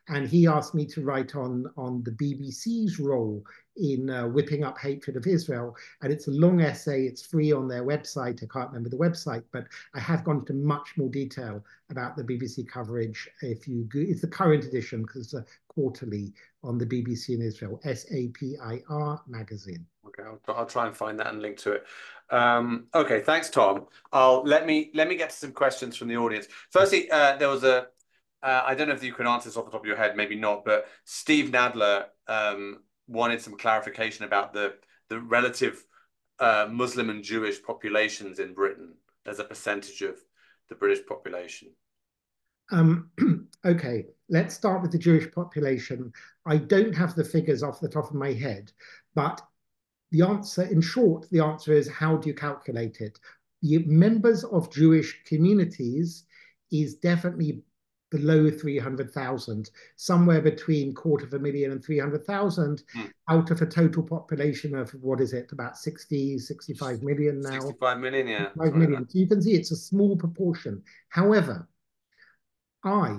And he asked me to write on the BBC's role in whipping up hatred of Israel. And it's a long essay. It's free on their website. I can't remember the website, but I have gone into much more detail about the BBC coverage. It's the current edition because it's a quarterly on the BBC in Israel, SAPIR magazine. Okay, I'll try and find that and link to it. Okay, thanks, Tom. Let me get to some questions from the audience. Firstly, there was I don't know if you can answer this off the top of your head, maybe not, but Steve Nadler wanted some clarification about the relative Muslim and Jewish populations in Britain as a percentage of the British population. Okay, let's start with the Jewish population. I don't have the figures off the top of my head, but the answer, in short, the answer is, how do you calculate it? The members of Jewish communities is definitely below 300,000, somewhere between 250,000 and 300,000 out of a total population of, what is it, about 65 million now? 65 million, yeah. 5 million. So you can see it's a small proportion. However, I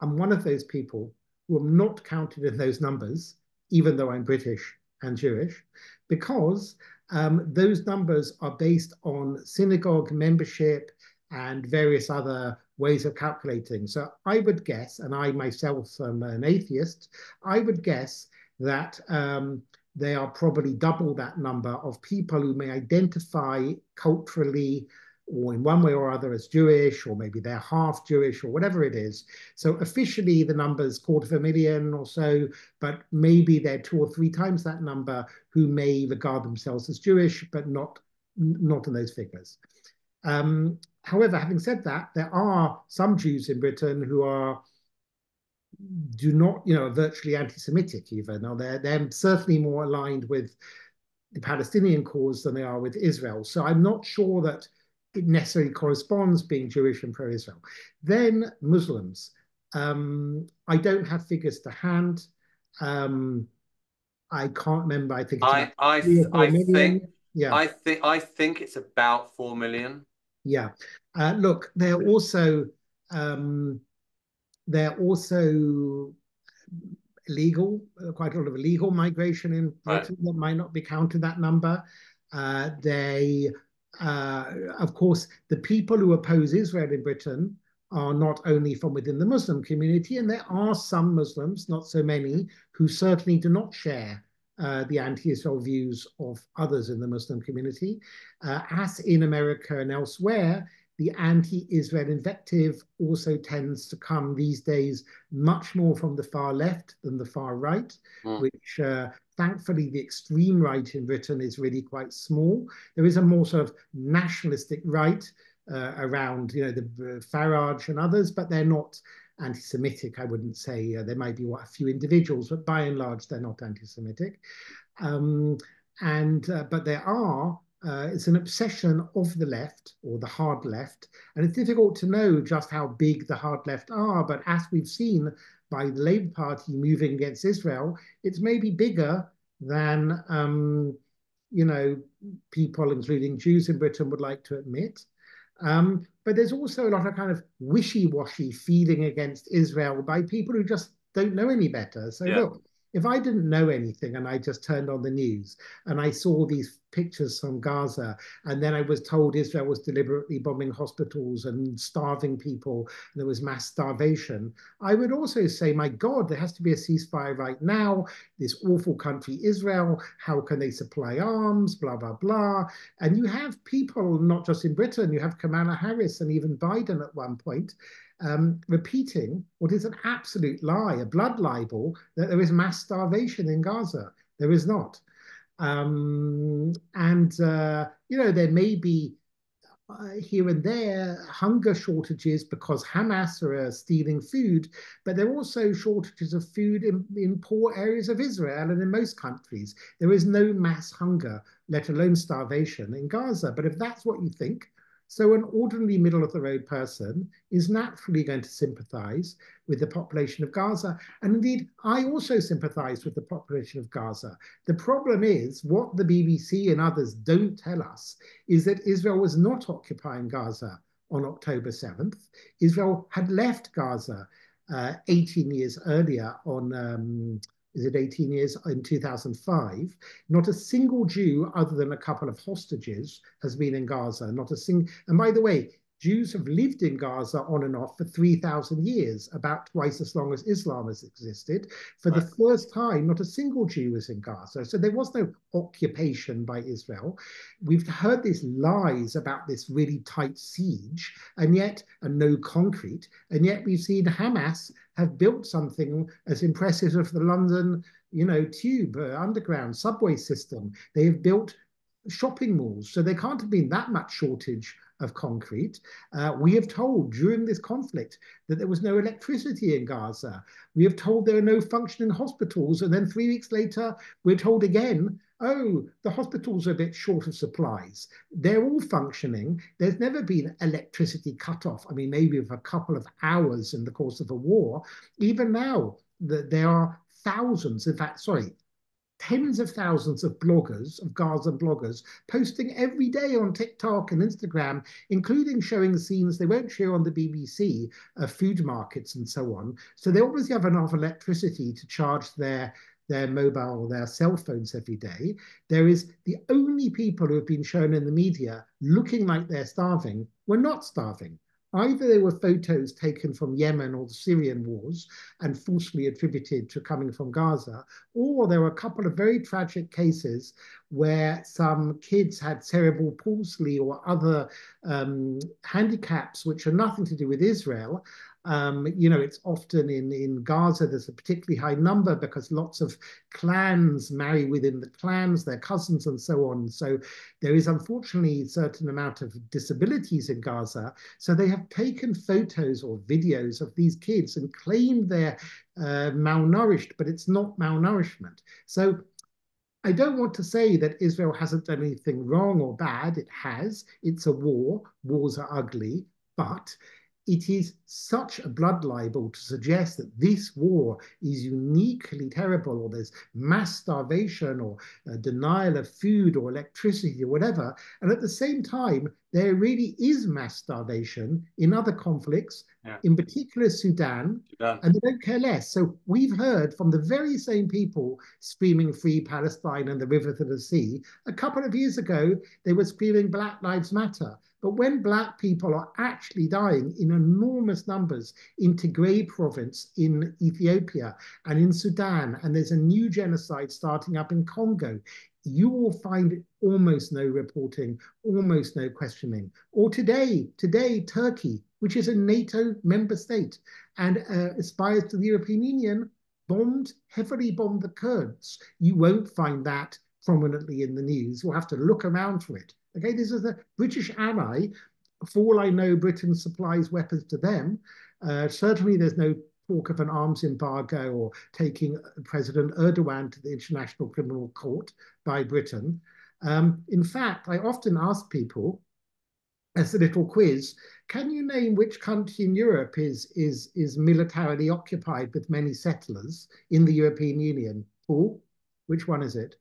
am one of those people who are not counted in those numbers, even though I'm British and Jewish, because those numbers are based on synagogue membership and various other ways of calculating. So I would guess, and I myself am an atheist, I would guess that they are probably double that number of people who may identify culturally or in one way or other as Jewish, or maybe they're half Jewish or whatever it is. So officially the number is 250,000 or so, but maybe they're 2 or 3 times that number who may regard themselves as Jewish, but not in those figures. However, having said that, there are some Jews in Britain who do not, virtually anti-Semitic even, or they're certainly more aligned with the Palestinian cause than they are with Israel. So I'm not sure that it necessarily corresponds being Jewish and pro-Israel. Then Muslims. I don't have figures to hand. I can't remember. I think it's about I I 3 or 4 million. think Yeah, I think it's about 4 million. yeah. Look, um, they're also illegal, quite a lot of illegal migration in Right. Britain that might not be counted that number. They, of course, the people who oppose Israel in Britain are not only from within the Muslim community, and there are some Muslims, not so many, who certainly do not share the anti-Israel views of others in the Muslim community. As in America and elsewhere, the anti-Israel invective also tends to come these days much more from the far left than the far right, Mm. which thankfully the extreme right in Britain is really quite small. There is a more sort of nationalistic right around, the Farage and others, but they're not anti-Semitic. I wouldn't say there might be a few individuals, but by and large they're not anti-Semitic. Um, but there are it's an obsession of the left or the hard left, and it's difficult to know just how big the hard left are. But as we've seen by the Labour Party moving against Israel, it's maybe bigger than people, including Jews in Britain, would like to admit. But there's also a lot of kind of wishy-washy feeling against Israel by people who just don't know any better. So Yeah. look, if I didn't know anything and I just turned on the news and I saw these pictures from Gaza, and then I was told Israel was deliberately bombing hospitals and starving people, and there was mass starvation, I would also say, my God, there has to be a ceasefire right now. This awful country, Israel, how can they supply arms, blah, blah, blah. And you have people, not just in Britain, you have Kamala Harris and even Biden at one point, repeating what is an absolute lie, a blood libel, that there is mass starvation in Gaza. There is not. There may be here and there hunger shortages because Hamas are stealing food, but there are also shortages of food in poor areas of Israel and in most countries. There is no mass hunger, let alone starvation in Gaza. But if that's what you think, so an ordinary middle of the road person is naturally going to sympathize with the population of Gaza. And indeed, I also sympathize with the population of Gaza. The problem is what the BBC and others don't tell us is that Israel was not occupying Gaza on October 7th. Israel had left Gaza 18 years earlier on is it 18 years, in 2005. Not a single Jew, other than a couple of hostages, has been in Gaza. Not a single. And by the way, Jews have lived in Gaza on and off for 3,000 years, about twice as long as Islam has existed. For Right. the first time, not a single Jew was in Gaza. So there was no occupation by Israel. We've heard these lies about this really tight siege, and no concrete, and yet we've seen Hamas have built something as impressive as the London, tube, underground subway system. They have built shopping malls, so there can't have been that much shortage of concrete. We have told during this conflict that there was no electricity in Gaza. We have told there are no functioning hospitals, and then 3 weeks later, we're told again, oh, the hospitals are a bit short of supplies. They're all functioning. There's never been electricity cut off. I mean, maybe for a couple of hours in the course of a war. Even now, there are thousands, in fact, sorry, tens of thousands of bloggers, of Gaza bloggers, posting every day on TikTok and Instagram, including showing scenes they won't show on the BBC of food markets and so on. So they obviously have enough electricity to charge their mobile, their cell phones every day. There is the only people who have been shown in the media looking like they're starving were not starving. Either they were photos taken from Yemen or the Syrian wars and falsely attributed to coming from Gaza, or there were a couple of very tragic cases where some kids had cerebral palsy or other handicaps which are nothing to do with Israel. It's often in Gaza, there's a particularly high number because lots of clans marry within the clans, their cousins and so on. So there is unfortunately a certain amount of disabilities in Gaza. So they have taken photos or videos of these kids and claimed they're malnourished, but it's not malnourishment. So I don't want to say that Israel hasn't done anything wrong or bad. It has. It's a war. Wars are ugly. But it is such a blood libel to suggest that this war is uniquely terrible, or there's mass starvation or denial of food or electricity or whatever. And at the same time, there really is mass starvation in other conflicts, in particular Sudan, and they don't care less. So we've heard from the very same people screaming Free Palestine and the river to the sea. A couple of years ago, they were screaming Black Lives Matter. But when Black people are actually dying in enormous numbers in Tigray province in Ethiopia and in Sudan, and there's a new genocide starting up in Congo, you will find almost no reporting, almost no questioning. Or today, Turkey, which is a NATO member state and aspires to the European Union, heavily bombed the Kurds. You won't find that prominently in the news. You'll have to look around for it. Okay, this is a British ally. For all I know, Britain supplies weapons to them. Certainly, there's no talk of an arms embargo or taking President Erdogan to the International Criminal Court by Britain. In fact, I often ask people, as a little quiz, can you name which country in Europe is militarily occupied with many settlers in the European Union? Paul, which one is it?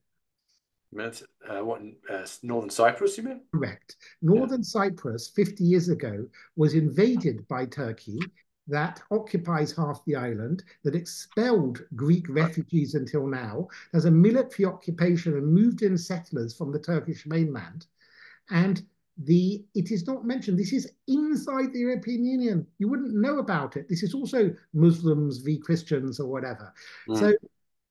Northern Cyprus, you mean? Correct. Northern Cyprus, 50 years ago, was invaded by Turkey, that occupies half the island, that expelled Greek refugees until now. There's a military occupation and moved in settlers from the Turkish mainland. And it is not mentioned. This is inside the European Union. You wouldn't know about it. This is also Muslims v Christians or whatever. So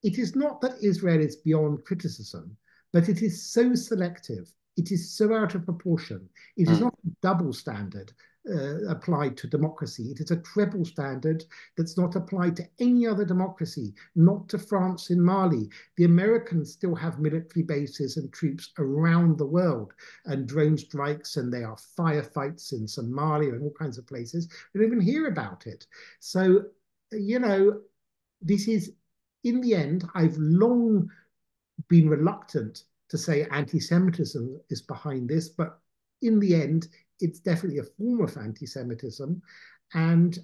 it is not that Israel is beyond criticism, but it is so selective. It is so out of proportion. It is not a double standard applied to democracy. It is a treble standard that's not applied to any other democracy, not to France in Mali. The Americans still have military bases and troops around the world, and drone strikes, and there are firefights in Somalia and all kinds of places. We don't even hear about it. So, this is, in the end, I've long been reluctant to say anti-Semitism is behind this, but in the end, it's definitely a form of anti-Semitism, and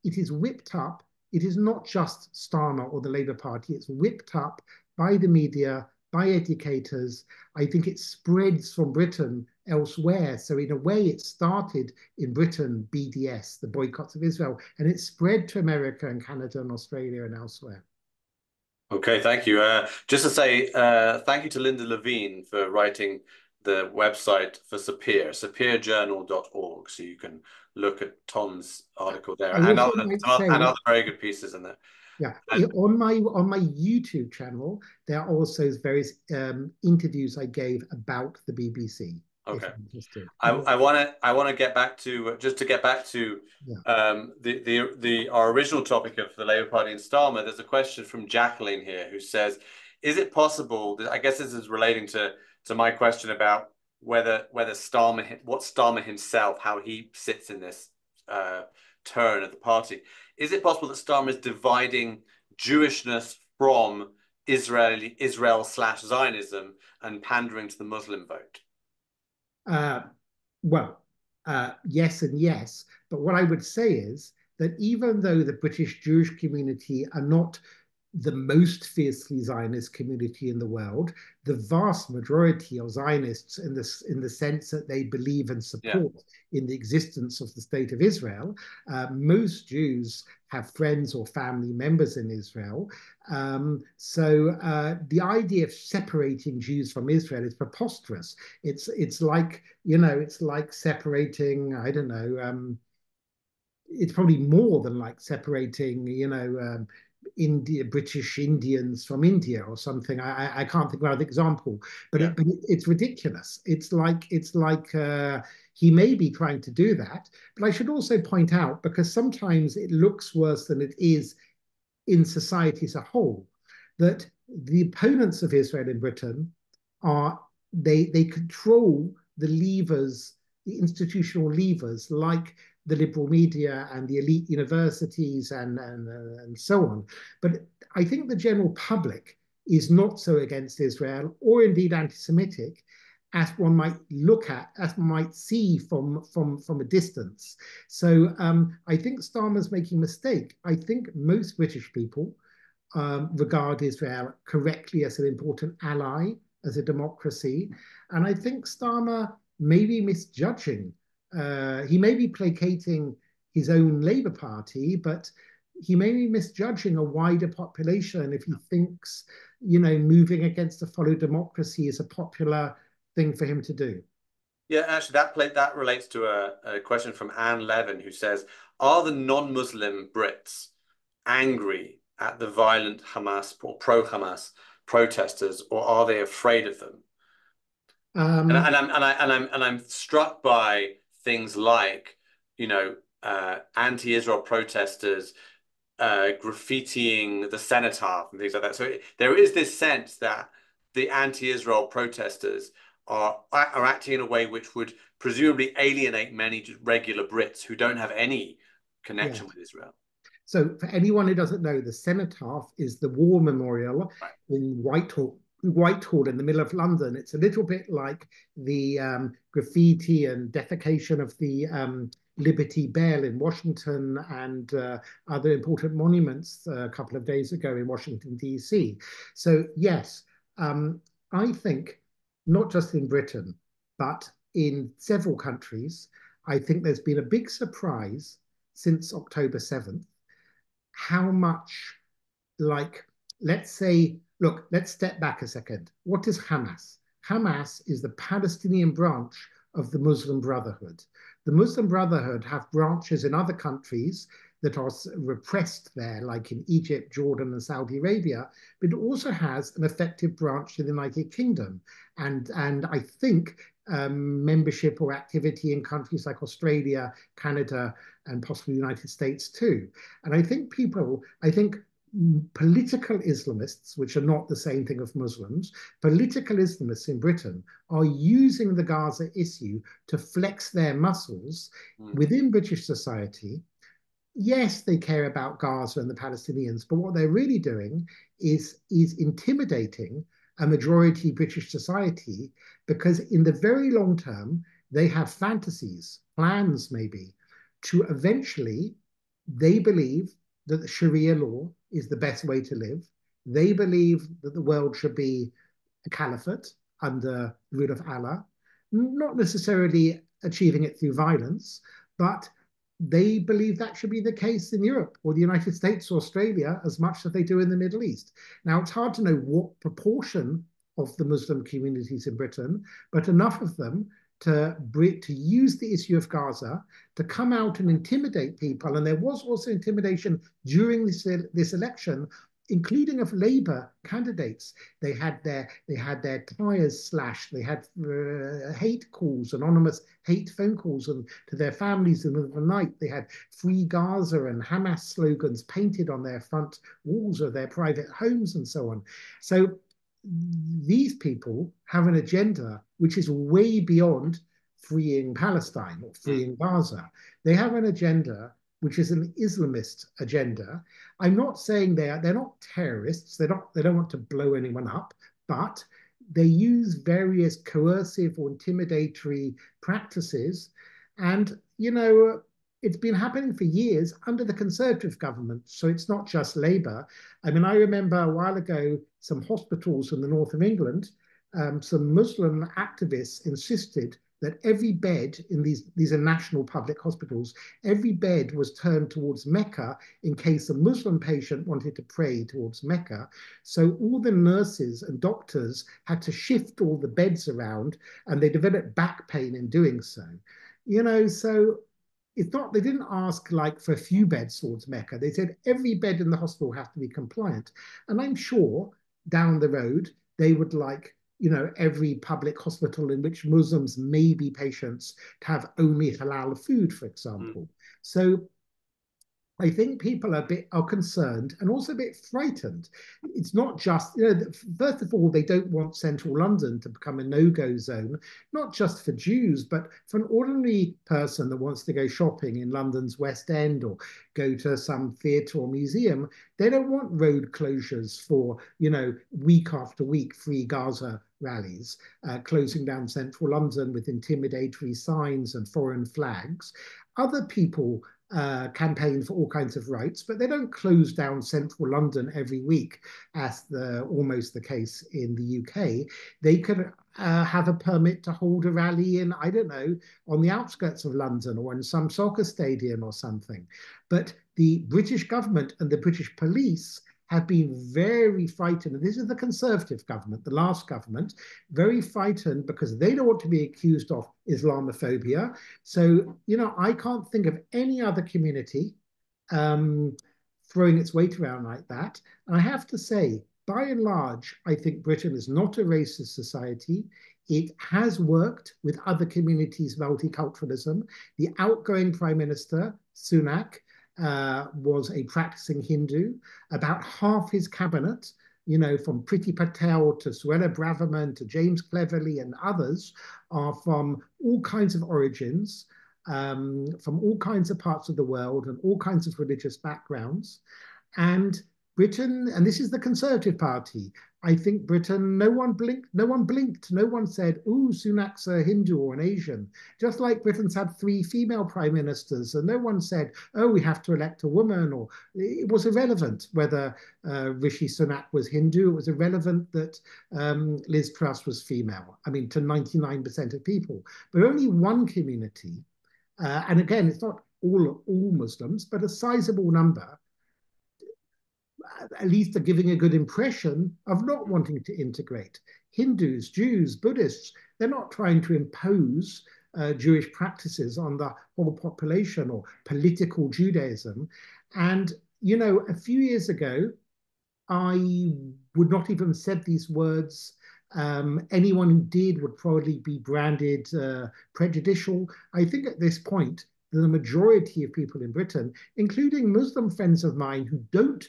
it is whipped up. It is not just Starmer or the Labour Party. It's whipped up by the media, by educators. I think it spreads from Britain elsewhere. So in a way, it started in Britain, BDS, the boycotts of Israel, and it spread to America and Canada and Australia and elsewhere. Okay, thank you. Just to say thank you to Linda Levine for writing the website for Sapir, sapirjournal.org, so you can look at Tom's article there and other very good pieces in there. Yeah, on my YouTube channel, there are also various interviews I gave about the BBC. Okay, I want to get back to our original topic of the Labour Party and Starmer. There's a question from Jacqueline here who says, "Is it possible?" I guess this is relating to my question about whether Starmer himself, how he sits in this turn of the party. Is it possible that Starmer is dividing Jewishness from Israel/Zionism and pandering to the Muslim vote? Yes and yes. But what I would say is that even though the British Jewish community are not the most fiercely Zionist community in the world. The vast majority of Zionists, in the sense that they believe and Yeah. support in the existence of the state of Israel. Most Jews have friends or family members in Israel. So the idea of separating Jews from Israel is preposterous. It's like, it's like separating, I don't know, it's probably more than like separating, British Indians from India or something. I can't think of another example, but Yeah. it's ridiculous. It's like he may be trying to do that, but I should also point out, because sometimes it looks worse than it is in society as a whole, that the opponents of Israel in Britain are they control the levers, the institutional levers, like the liberal media and the elite universities and so on. But I think the general public is not so against Israel, or indeed anti-Semitic, as one might look at, as one might see from a distance. So I think Starmer's making a mistake. I think most British people regard Israel correctly as an important ally, as a democracy. And I think Starmer may be misjudging. He may be placating his own Labour Party, but he may be misjudging a wider population if he thinks, moving against a follow democracy is a popular thing for him to do. Yeah, actually, that relates to a question from Anne Levin, who says, "Are the non-Muslim Brits angry at the violent Hamas or pro-Hamas protesters, or are they afraid of them?" Um, And I'm struck by things like, anti-Israel protesters graffitiing the cenotaph and things like that. So there is this sense that the anti-Israel protesters are acting in a way which would presumably alienate many regular Brits who don't have any yeah. connection with Israel. So, for anyone who doesn't know, the cenotaph is the war memorial Right. in Whitehall in the middle of London. It's a little bit like the graffiti and defecation of the Liberty Bell in Washington and other important monuments a couple of days ago in Washington, D.C. So, yes, I think not just in Britain, but in several countries, I think there's been a big surprise since October 7th how much, like, let's say, look, let's step back a second. What is Hamas? Hamas is the Palestinian branch of the Muslim Brotherhood. The Muslim Brotherhood have branches in other countries that are repressed there, like in Egypt, Jordan, and Saudi Arabia, but it also has an effective branch in the United Kingdom. And I think membership or activity in countries like Australia, Canada, and possibly the United States too. And I think political Islamists, which are not the same thing as Muslims, political Islamists in Britain are using the Gaza issue to flex their muscles Mm. within British society. Yes, they care about Gaza and the Palestinians, but what they're really doing is intimidating a majority British society, because in the very long term, they have fantasies, plans maybe, to eventually, they believe that the Sharia law is the best way to live. They believe that the world should be a caliphate under the rule of Allah, not necessarily achieving it through violence, but they believe that should be the case in Europe or the United States or Australia as much as they do in the Middle East. Now, it's hard to know what proportion of the Muslim communities in Britain, but enough of them to use the issue of Gaza to come out and intimidate people. And there was also intimidation during this election, including of Labour candidates. They had their tires slashed. They had hate calls, anonymous hate phone calls, and to their families in the middle of the night. They had "Free Gaza" and Hamas slogans painted on their front walls of their private homes and so on. So these people have an agenda which is way beyond freeing Palestine or Mm. freeing Gaza. They have an agenda which is an Islamist agenda. I'm not saying they're not terrorists. They don't want to blow anyone up, but they use various coercive or intimidatory practices. And it's been happening for years under the Conservative government. So it's not just Labour. I mean, I remember a while ago, some hospitals in the north of England, some Muslim activists insisted that every bed in these are national public hospitals, every bed was turned towards Mecca in case a Muslim patient wanted to pray towards Mecca. So all the nurses and doctors had to shift all the beds around, and they developed back pain in doing so. So it's not, they didn't ask like for a few beds towards Mecca. They said every bed in the hospital has to be compliant. And I'm sure down the road, they would like, every public hospital in which Muslims may be patients to have only halal food, for example. So I think people are concerned and also a bit frightened. It's not just, first of all, they don't want central London to become a no-go zone, not just for Jews, but for an ordinary person that wants to go shopping in London's West End or go to some theatre or museum. They don't want road closures for, week after week, free Gaza rallies, closing down central London with intimidatory signs and foreign flags. Other people campaign for all kinds of rights, but they don't close down central London every week, as almost the case in the UK. They could have a permit to hold a rally in, I don't know, on the outskirts of London or in some soccer stadium or something. But the British government and the British police have been very frightened. And this is the Conservative government, the last government, very frightened because they don't want to be accused of Islamophobia. So, I can't think of any other community throwing its weight around like that. And I have to say, by and large, I think Britain is not a racist society. It has worked with other communities' multiculturalism. The outgoing Prime Minister, Sunak, was a practicing Hindu. About half his cabinet, from Priti Patel to Suella Braverman to James Cleverly and others, are from all kinds of origins, from all kinds of parts of the world and all kinds of religious backgrounds. And Britain, and this is the Conservative Party, I think Britain, no one blinked, no one said, ooh, Sunak's a Hindu or an Asian. Just like Britain's had 3 female prime ministers, and no one said, oh, we have to elect a woman, or it was irrelevant whether Rishi Sunak was Hindu. It was irrelevant that Liz Truss was female. I mean, to 99% of people. But only one community, and again, it's not all Muslims, but a sizable number, at least are giving a good impression of not wanting to integrate. Hindus, Jews, Buddhists, they're not trying to impose Jewish practices on the whole population or political Judaism. And, a few years ago, I would not even have said these words. Anyone who did would probably be branded prejudicial. I think at this point, the majority of people in Britain, including Muslim friends of mine who don't,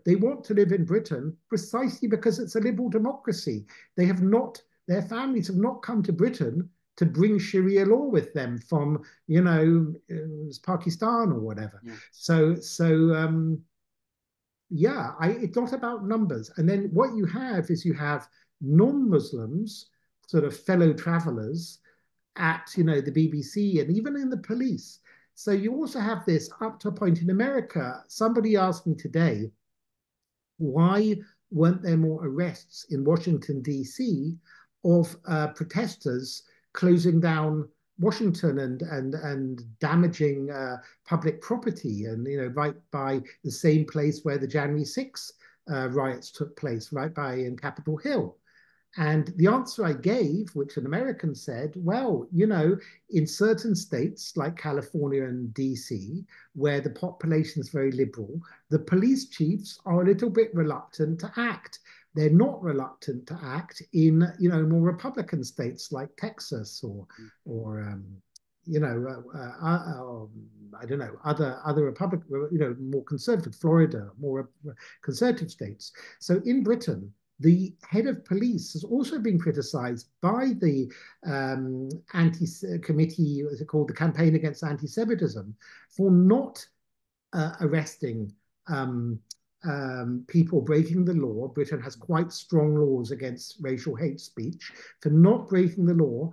they want to live in Britain precisely because it's a liberal democracy. Their families have not come to Britain to bring Sharia law with them from, Pakistan or whatever. Yeah. It's not about numbers. And then what you have is non-Muslims, sort of fellow travelers, at the BBC and even in the police. So you also have this up to a point in America. Somebody asked me today, why weren't there more arrests in Washington, D.C. of protesters closing down Washington and damaging public property, and right by the same place where the January 6th riots took place, right by in Capitol Hill. And the answer I gave, which an American said, well, in certain states like California and DC, where the population is very liberal, the police chiefs are a little bit reluctant to act. They're not reluctant to act in, more Republican states like Texas or I don't know, other Republican, more conservative, Florida, more conservative states. So in Britain, the head of police has also been criticized by the committee, what's it called, the Campaign Against Antisemitism, for not arresting people breaking the law. Britain has quite strong laws against racial hate speech, for not breaking the law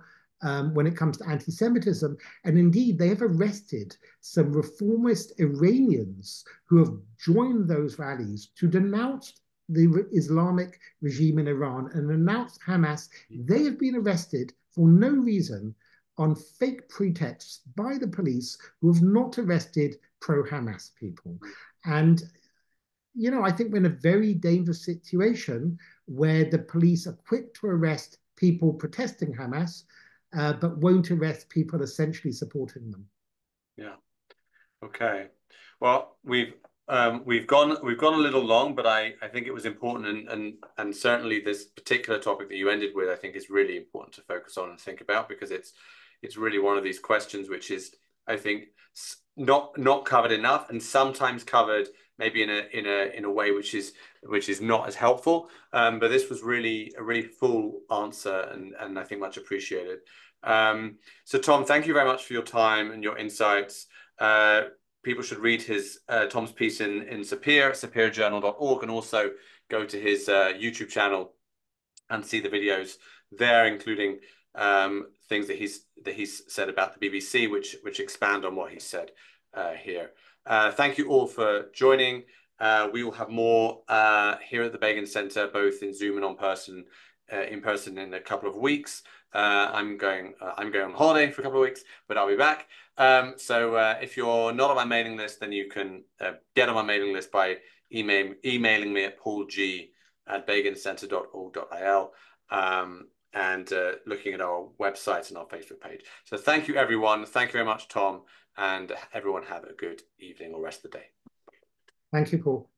when it comes to anti-Semitism. And indeed, they have arrested some reformist Iranians who have joined those rallies to denounce the Islamic regime in Iran and denounce Hamas. They have been arrested for no reason on fake pretexts by the police, who have not arrested pro-Hamas people. And I think we're in a very dangerous situation where the police are quick to arrest people protesting Hamas, but won't arrest people essentially supporting them. Yeah. Okay. Well, we've gone a little long, but I think it was important, and certainly this particular topic that you ended with, I think, is really important to focus on and think about, because it's really one of these questions which is, I think, not covered enough, and sometimes covered maybe in a way which is not as helpful. But this was really a really full answer, and I think much appreciated. So Tom, thank you very much for your time and your insights. People should read Tom's piece in Sapir, sapirjournal.org, and also go to his YouTube channel and see the videos there, including things that he's said about the BBC, which expand on what he said here. Thank you all for joining. We will have more here at the Begin Centre, both in Zoom and in person in a couple of weeks. I'm going on holiday for a couple of weeks, but I'll be back. So if you're not on my mailing list, then you can get on my mailing list by emailing me at paulg@begincentre.org.il, and looking at our website and our Facebook page. So thank you, everyone. Thank you very much, Tom, and everyone have a good evening or rest of the day. Thank you, Paul.